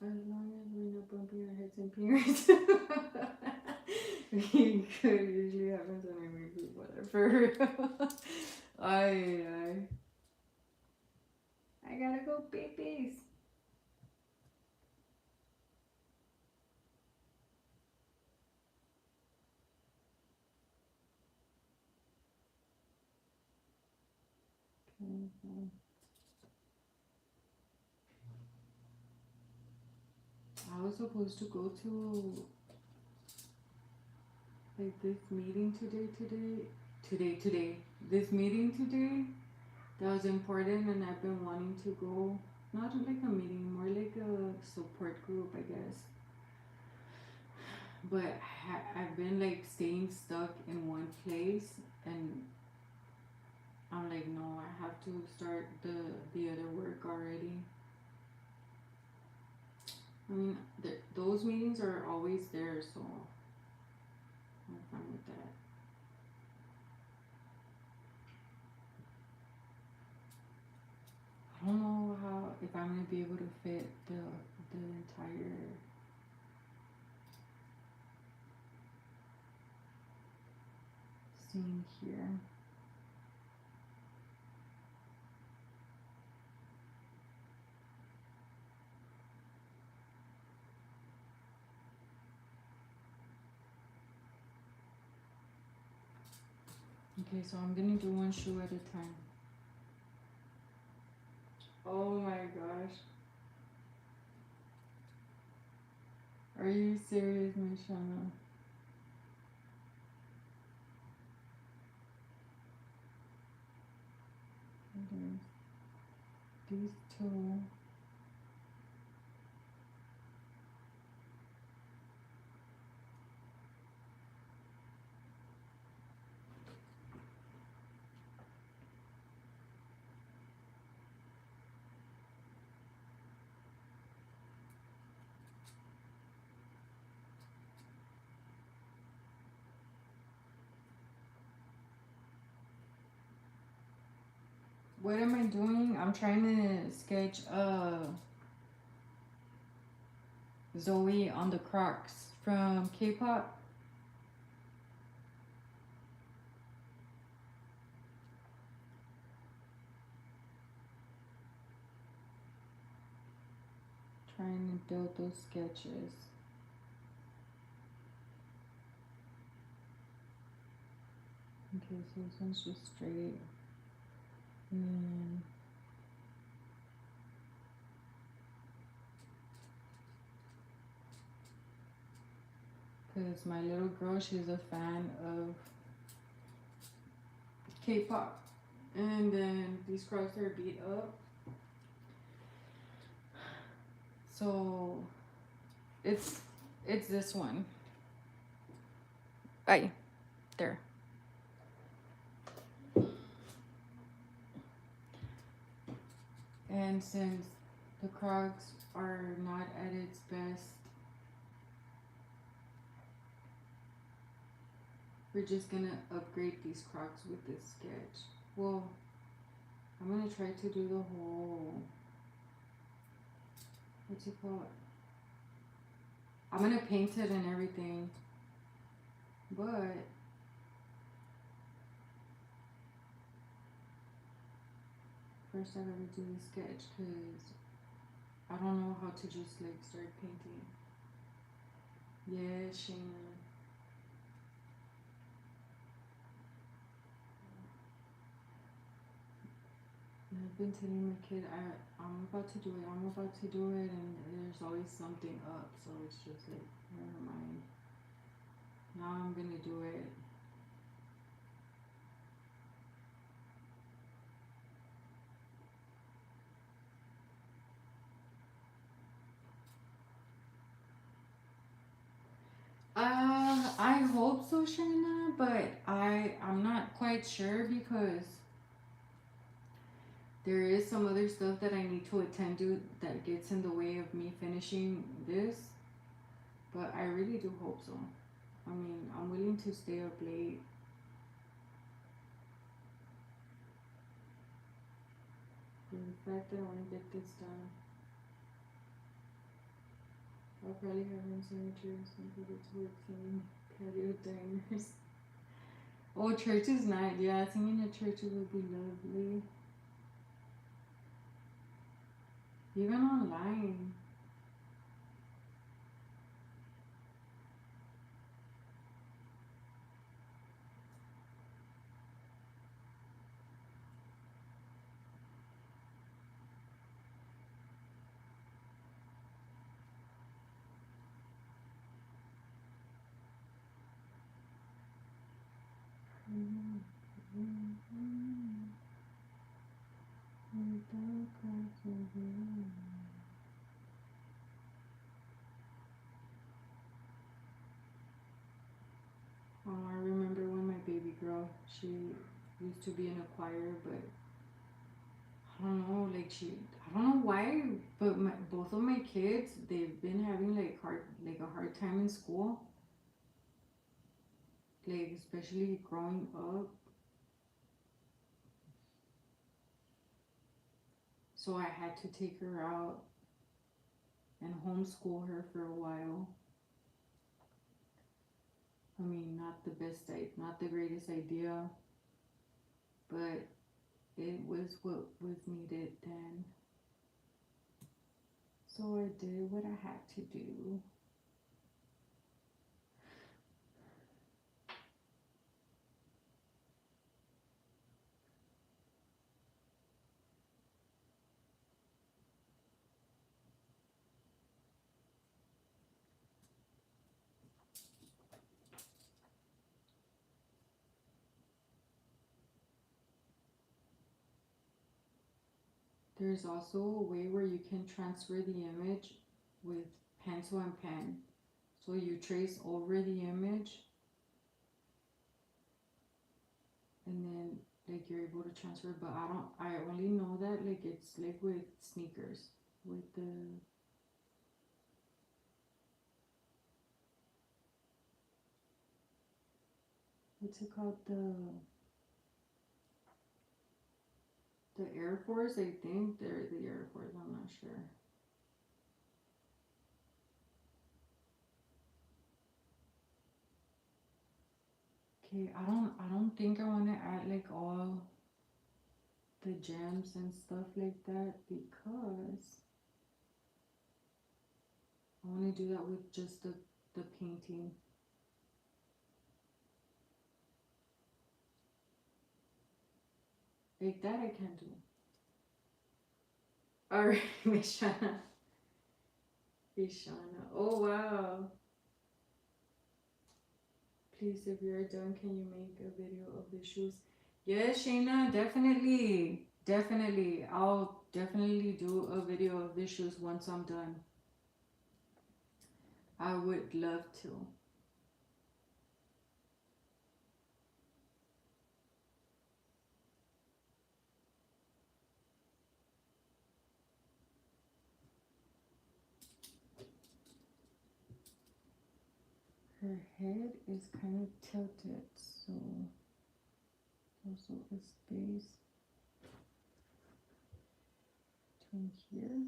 As long as we're not bumping our heads and fingers. We could usually happens when I make group, whatever. I gotta go babies. I was supposed to go to like this meeting today. This meeting today that was important, and I've been wanting to go. Not like a meeting, more like a support group, I guess. But I've been like staying stuck in one place, and I'm like, no, I have to start the other work already. I mean, those meetings are always there, so I'm fine with that. I don't know how if I'm gonna be able to fit the entire. seeing here. Okay, so I'm gonna do one shoe at a time. Oh my gosh. Are you serious, Mishana? These two. What am I doing? I'm trying to sketch Zoe on the Crocs from K-pop. Trying to build those sketches. Okay, so this one's just straight. And then because my little girl, she's a fan of K-pop. And then these Crocs are beat up. So it's this one. Bye. There. And since the Crocs are not at its best, we're just gonna upgrade these Crocs with this sketch. Well, I'm gonna try to do the whole, what's it called? I'm gonna paint it and everything, but first I gotta do the sketch because I don't know how to just like start painting. Yeah, Shayna. I've been telling my kid I'm about to do it, and there's always something up, so it's just like, never mind. Now I'm gonna do it. I hope so, Shayna, but I'm not quite sure because there is some other stuff that I need to attend to that gets in the way of me finishing this. But I really do hope so. I mean, I'm willing to stay up late. For the fact that I want to get this done. I'll probably have him sing church and go to work singing patio diners. Oh, church is nice. Yeah, singing at church would be lovely. Even online. Oh, I remember when my baby girl, she used to be in a choir, but I don't know, like I don't know why, but both of my kids, they've been having like a hard time in school, like especially growing up. So I had to take her out and homeschool her for a while. I mean, not the best, not the greatest idea, but it was what was needed then. So I did what I had to do. There's also a way where you can transfer the image with pencil and pen. So you trace over the image and then like you're able to transfer, but I only know that like it's like with sneakers, with the, what's it called, the Air Force, I think they're the Air Force, I'm not sure. Okay, I don't think I want to add like all the gems and stuff like that because I want to do that with just the painting. Like that I can do. Alright, Miss Shana. Ishana. Oh wow. Please, if you're done, can you make a video of the shoes? Yes, Shayna, definitely. Definitely. I'll definitely do a video of the shoes once I'm done. I would love to. Her head is kind of tilted, so also a space between here.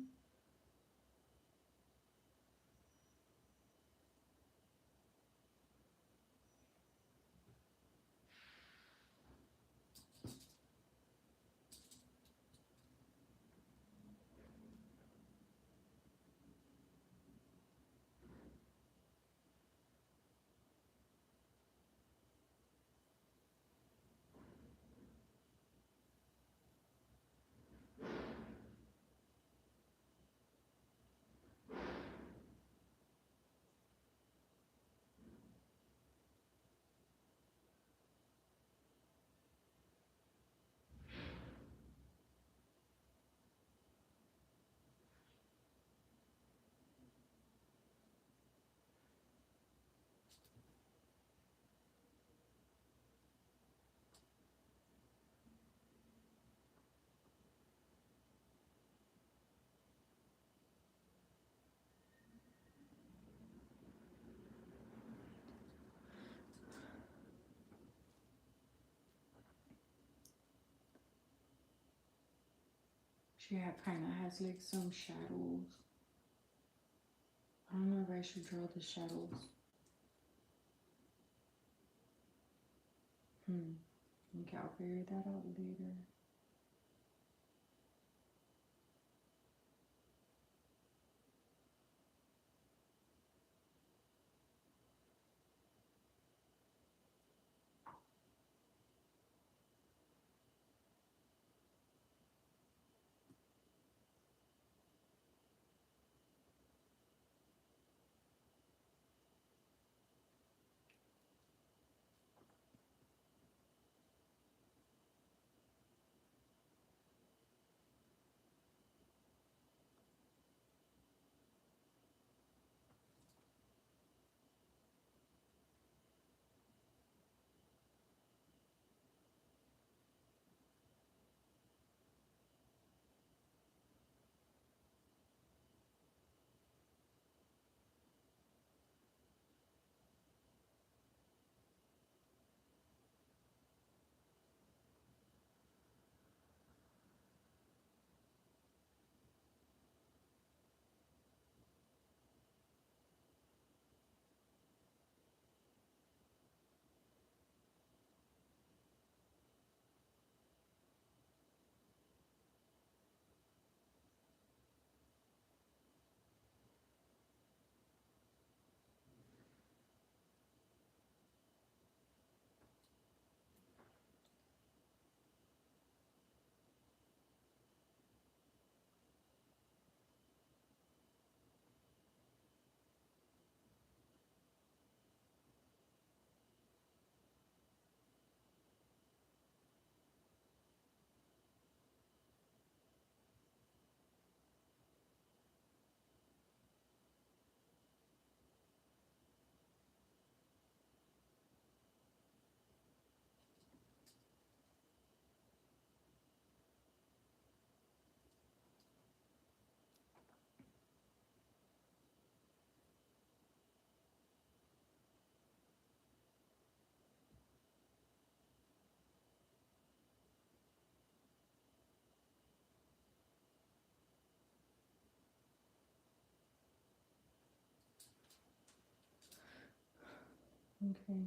She kind of has like some shadows. I don't know if I should draw the shadows. Okay, I'll figure that out later. Okay.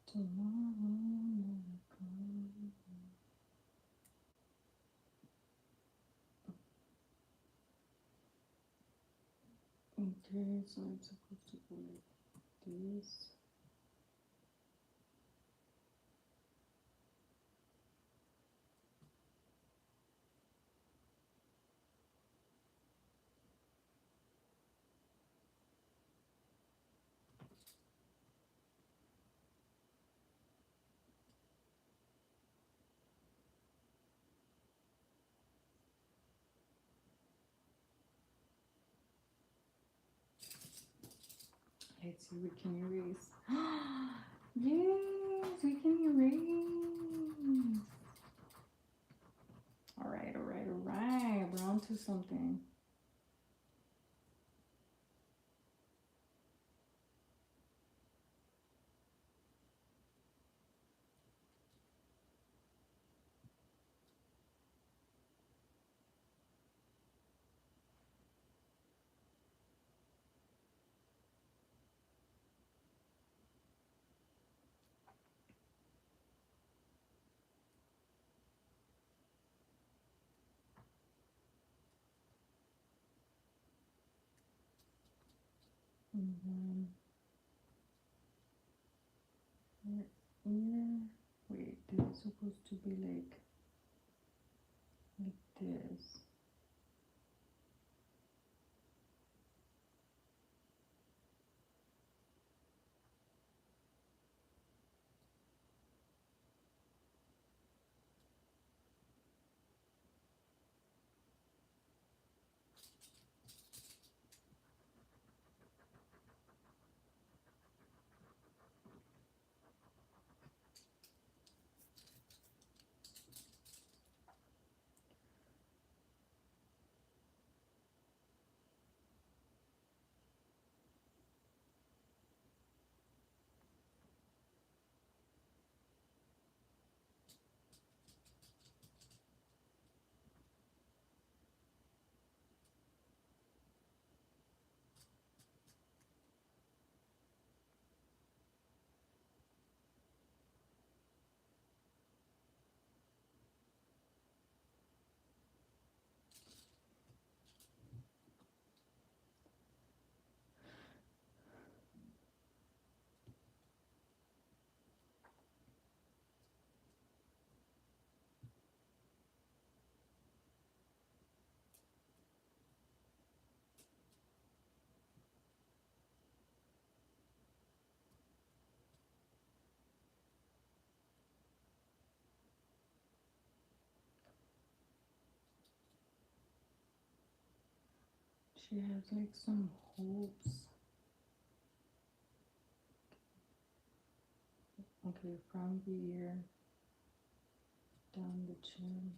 Tomorrow. Okay, so I'm supposed to go like this. Let's see, we can erase. Yes, we can erase. All right, all right, all right. We're on to something. And then here. Wait, this is supposed to be like this. She has like some hopes. Okay, from here down the chin.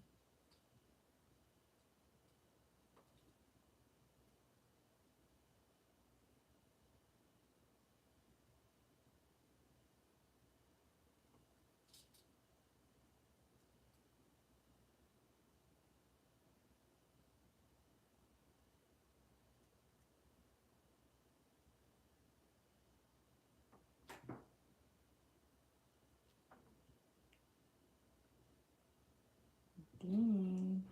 Dang.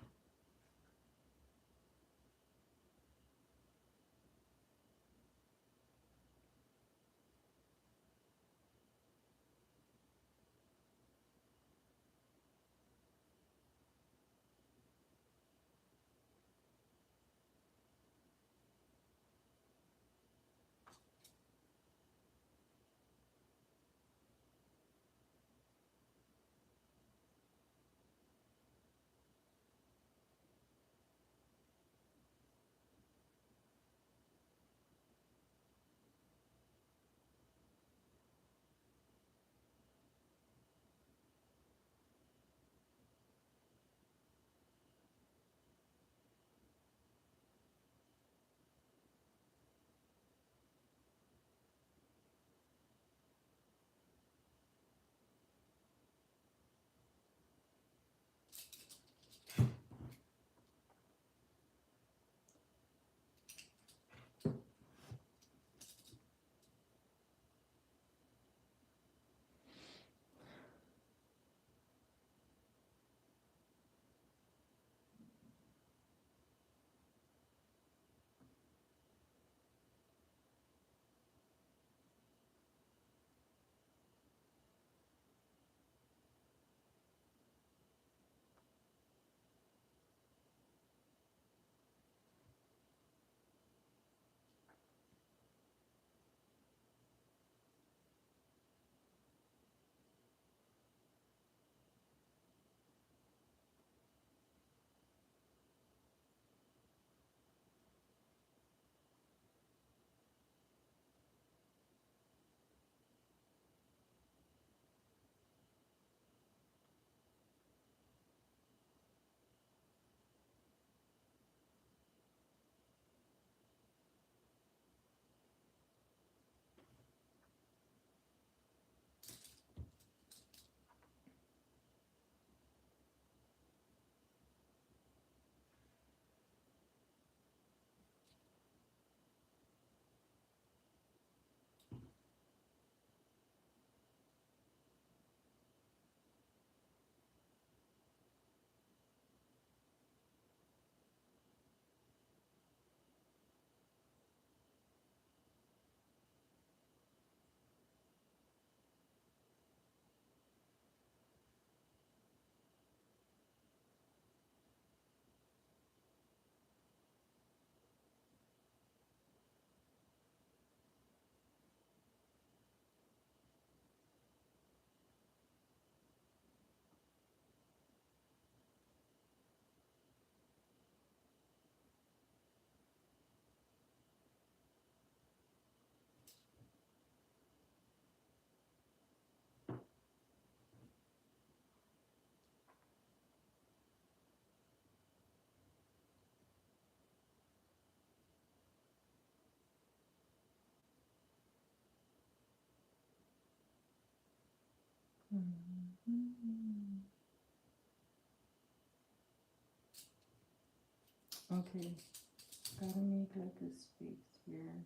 Mhm. Okay, gotta make like a space here.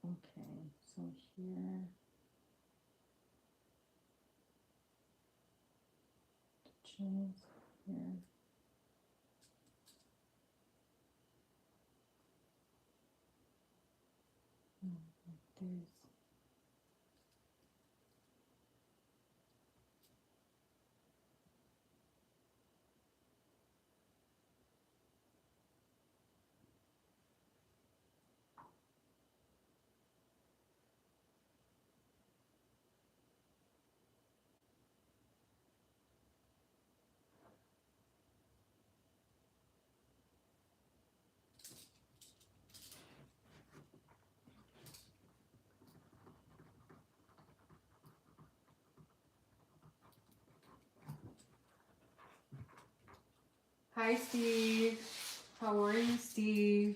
Okay, so here, the chins here. Like this. Hi, Steve. How are you, Steve?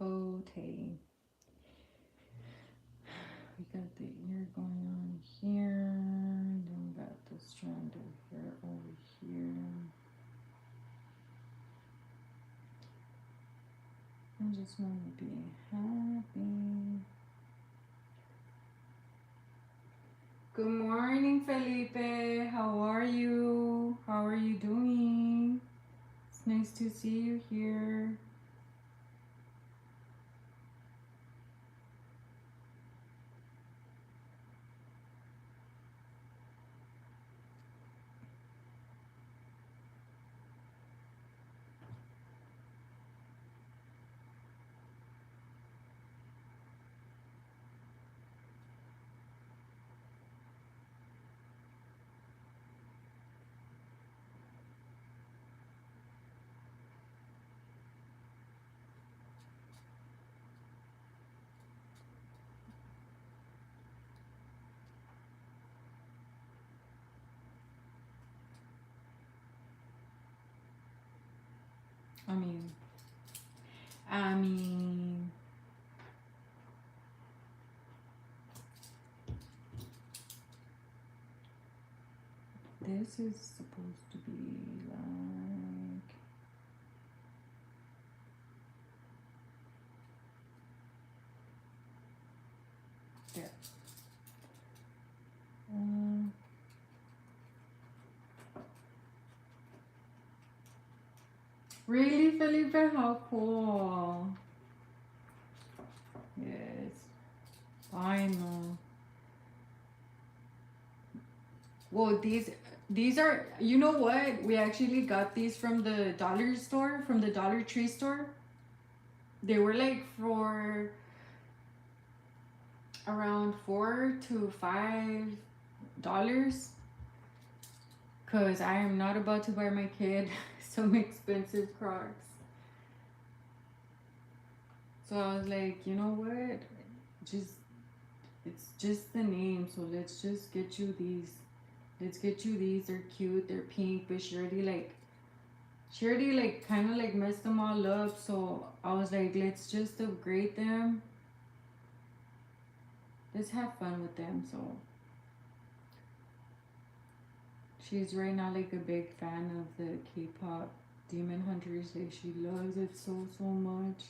Okay. We got the ear going on here. Then we got the strand of hair over here. I just want to be happy. Good morning, Felipe. How are you? How are you doing? It's nice to see you here. I mean, I mean, this is supposed to be like there. Really, Felipe? How cool. Yes, I know. Well, these are, you know what? We actually got these from the dollar store, from the Dollar Tree store. They were like for around $4 to $5, cause I am not about to buy my kid some expensive Crocs. So I was like, you know what? Just it's just the name, so let's just get you these let's get you these. They're cute. They're pink, but she already like kind of like messed them all up. So I was like, let's just upgrade them. Let's have fun with them. So she's right now like a big fan of the K-pop Demon Hunters. Like she loves it so much.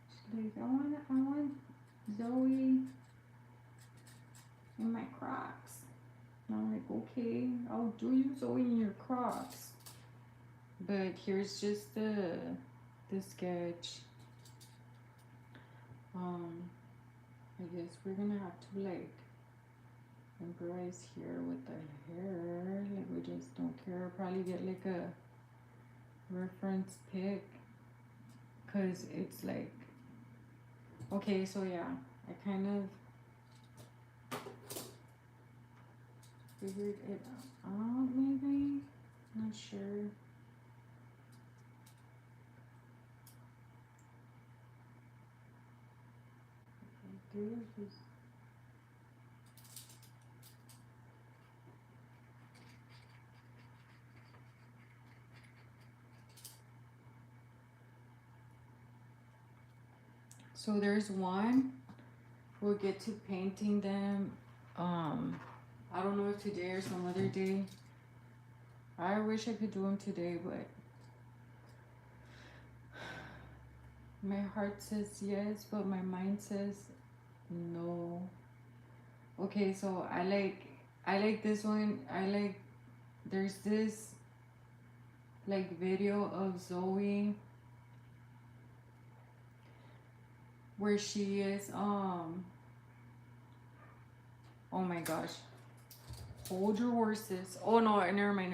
She's like, I want Zoe in my Crocs. And I'm like, okay, I'll do you Zoe in your Crocs. But here's just the sketch. I guess we're gonna have to like improvise here with the hair. Like we just don't care. Probably get like a reference pic, cause it's like, okay, so yeah, I kind of figured it out maybe. Not sure. So there's one. We'll get to painting them. I don't know if today or some other day. I wish I could do them today, but my heart says yes, but my mind says no. Okay, so I like this one. There's this like video of Zoe where she is oh my gosh. Hold your horses. Oh no, never mind.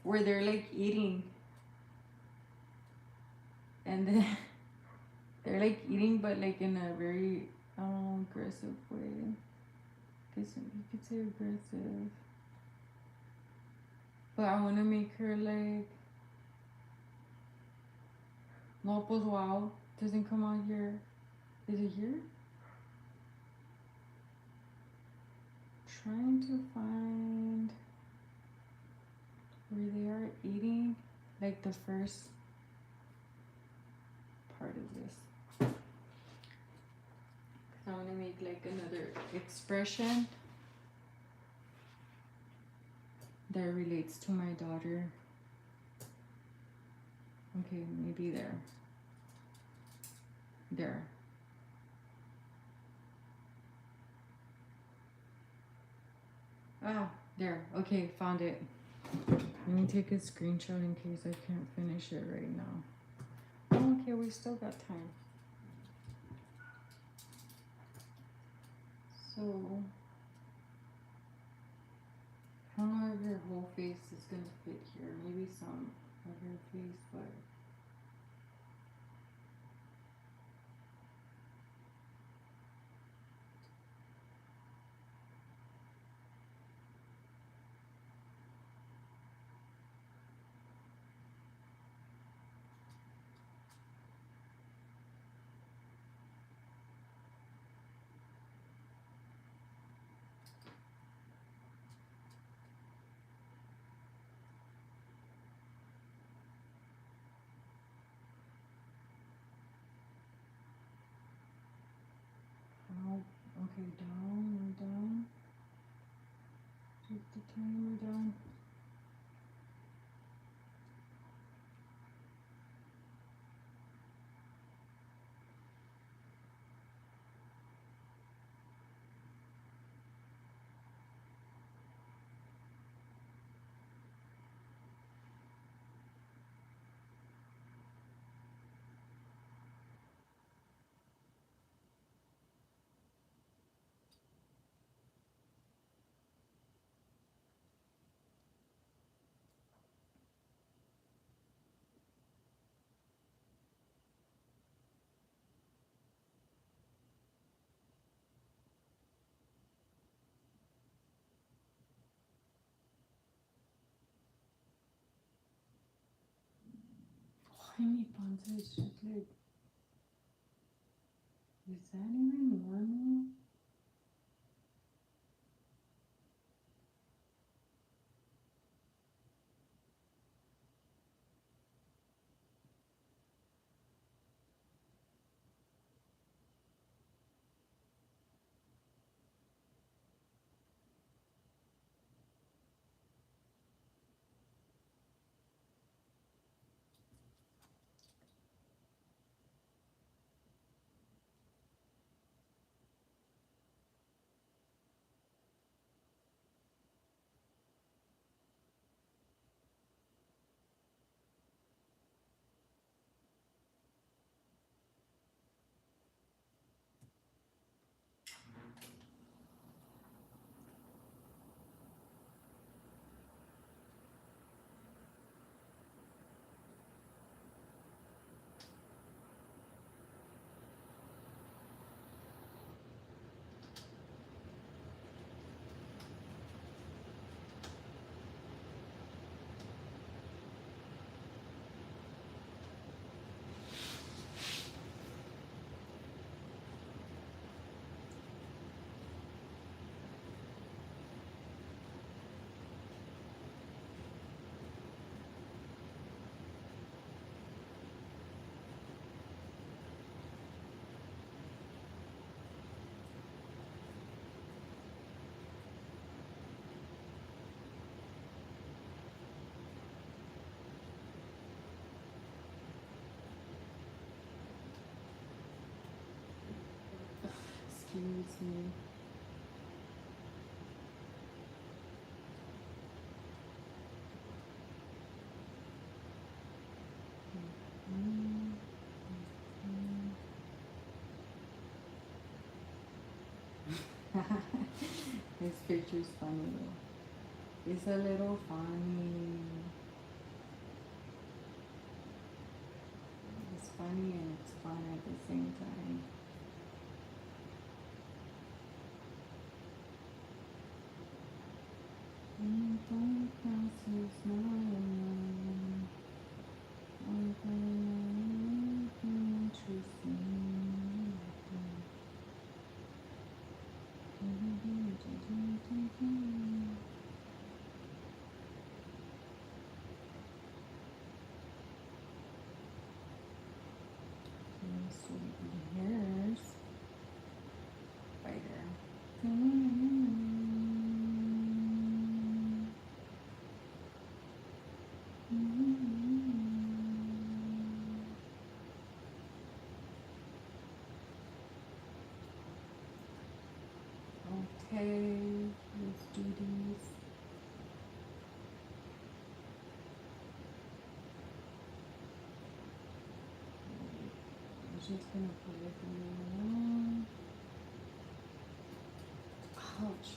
Where they're like eating. And then they're like eating, but like in a very aggressive way. Guess you could say aggressive. But I want to make her like, no, pues wow, doesn't come out here. Is it here? Trying to find where they are eating, like the first part of this. I want to make like another expression that relates to my daughter. Okay, maybe there. There. Ah, there. Okay, found it. Let me take a screenshot in case I can't finish it right now. Okay, we still got time. So, I don't know if your whole face is gonna fit here. Maybe some of your face, but oh, okay, down, we're down. Just a tiny more down. Ay, mi panza is just like, is that even normal? seriously. Mm, mm. This picture's funny though. It's a little funny. It's funny and it's fun at the same time. Entonces no so here's right there. Okay, let's do these. I'm just gonna put it in. Ouch.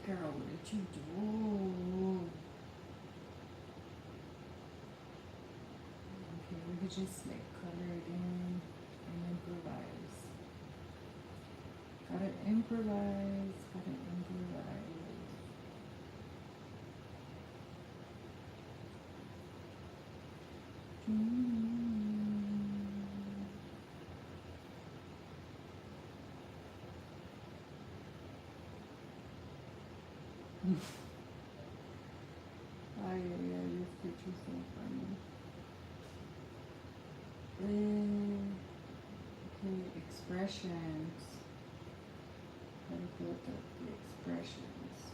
Girl, what did you do? Okay, we could just like color it in and improvise. Gotta improvise, gotta improvise. Ay, ay, ay, this picture's so funny. Okay, expressions. Gotta build up the expressions.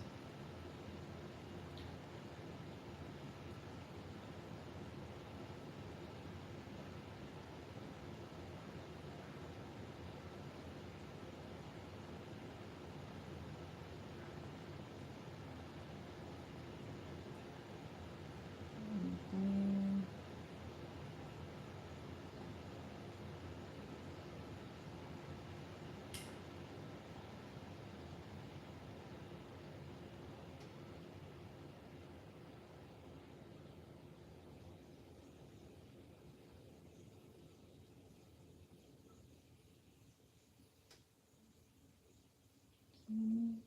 Mhm.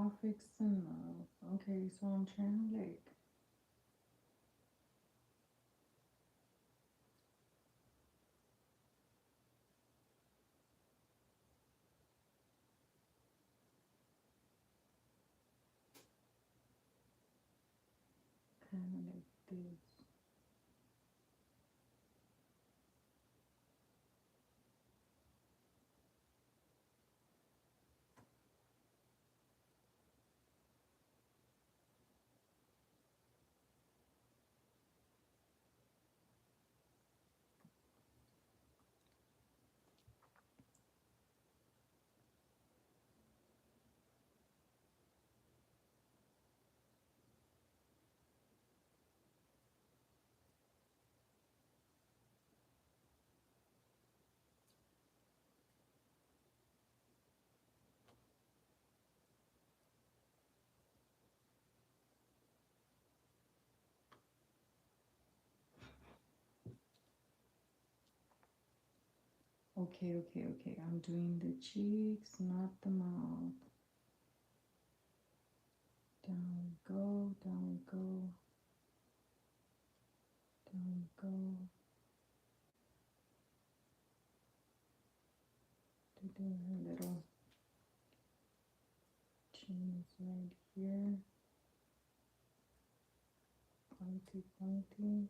I'll fix the mouth. Okay, so I'm trying to like kind of like this. Okay. I'm doing the cheeks, not the mouth. Down we go, down we go, down we go. To do her little chins right here. Pointy, pointy.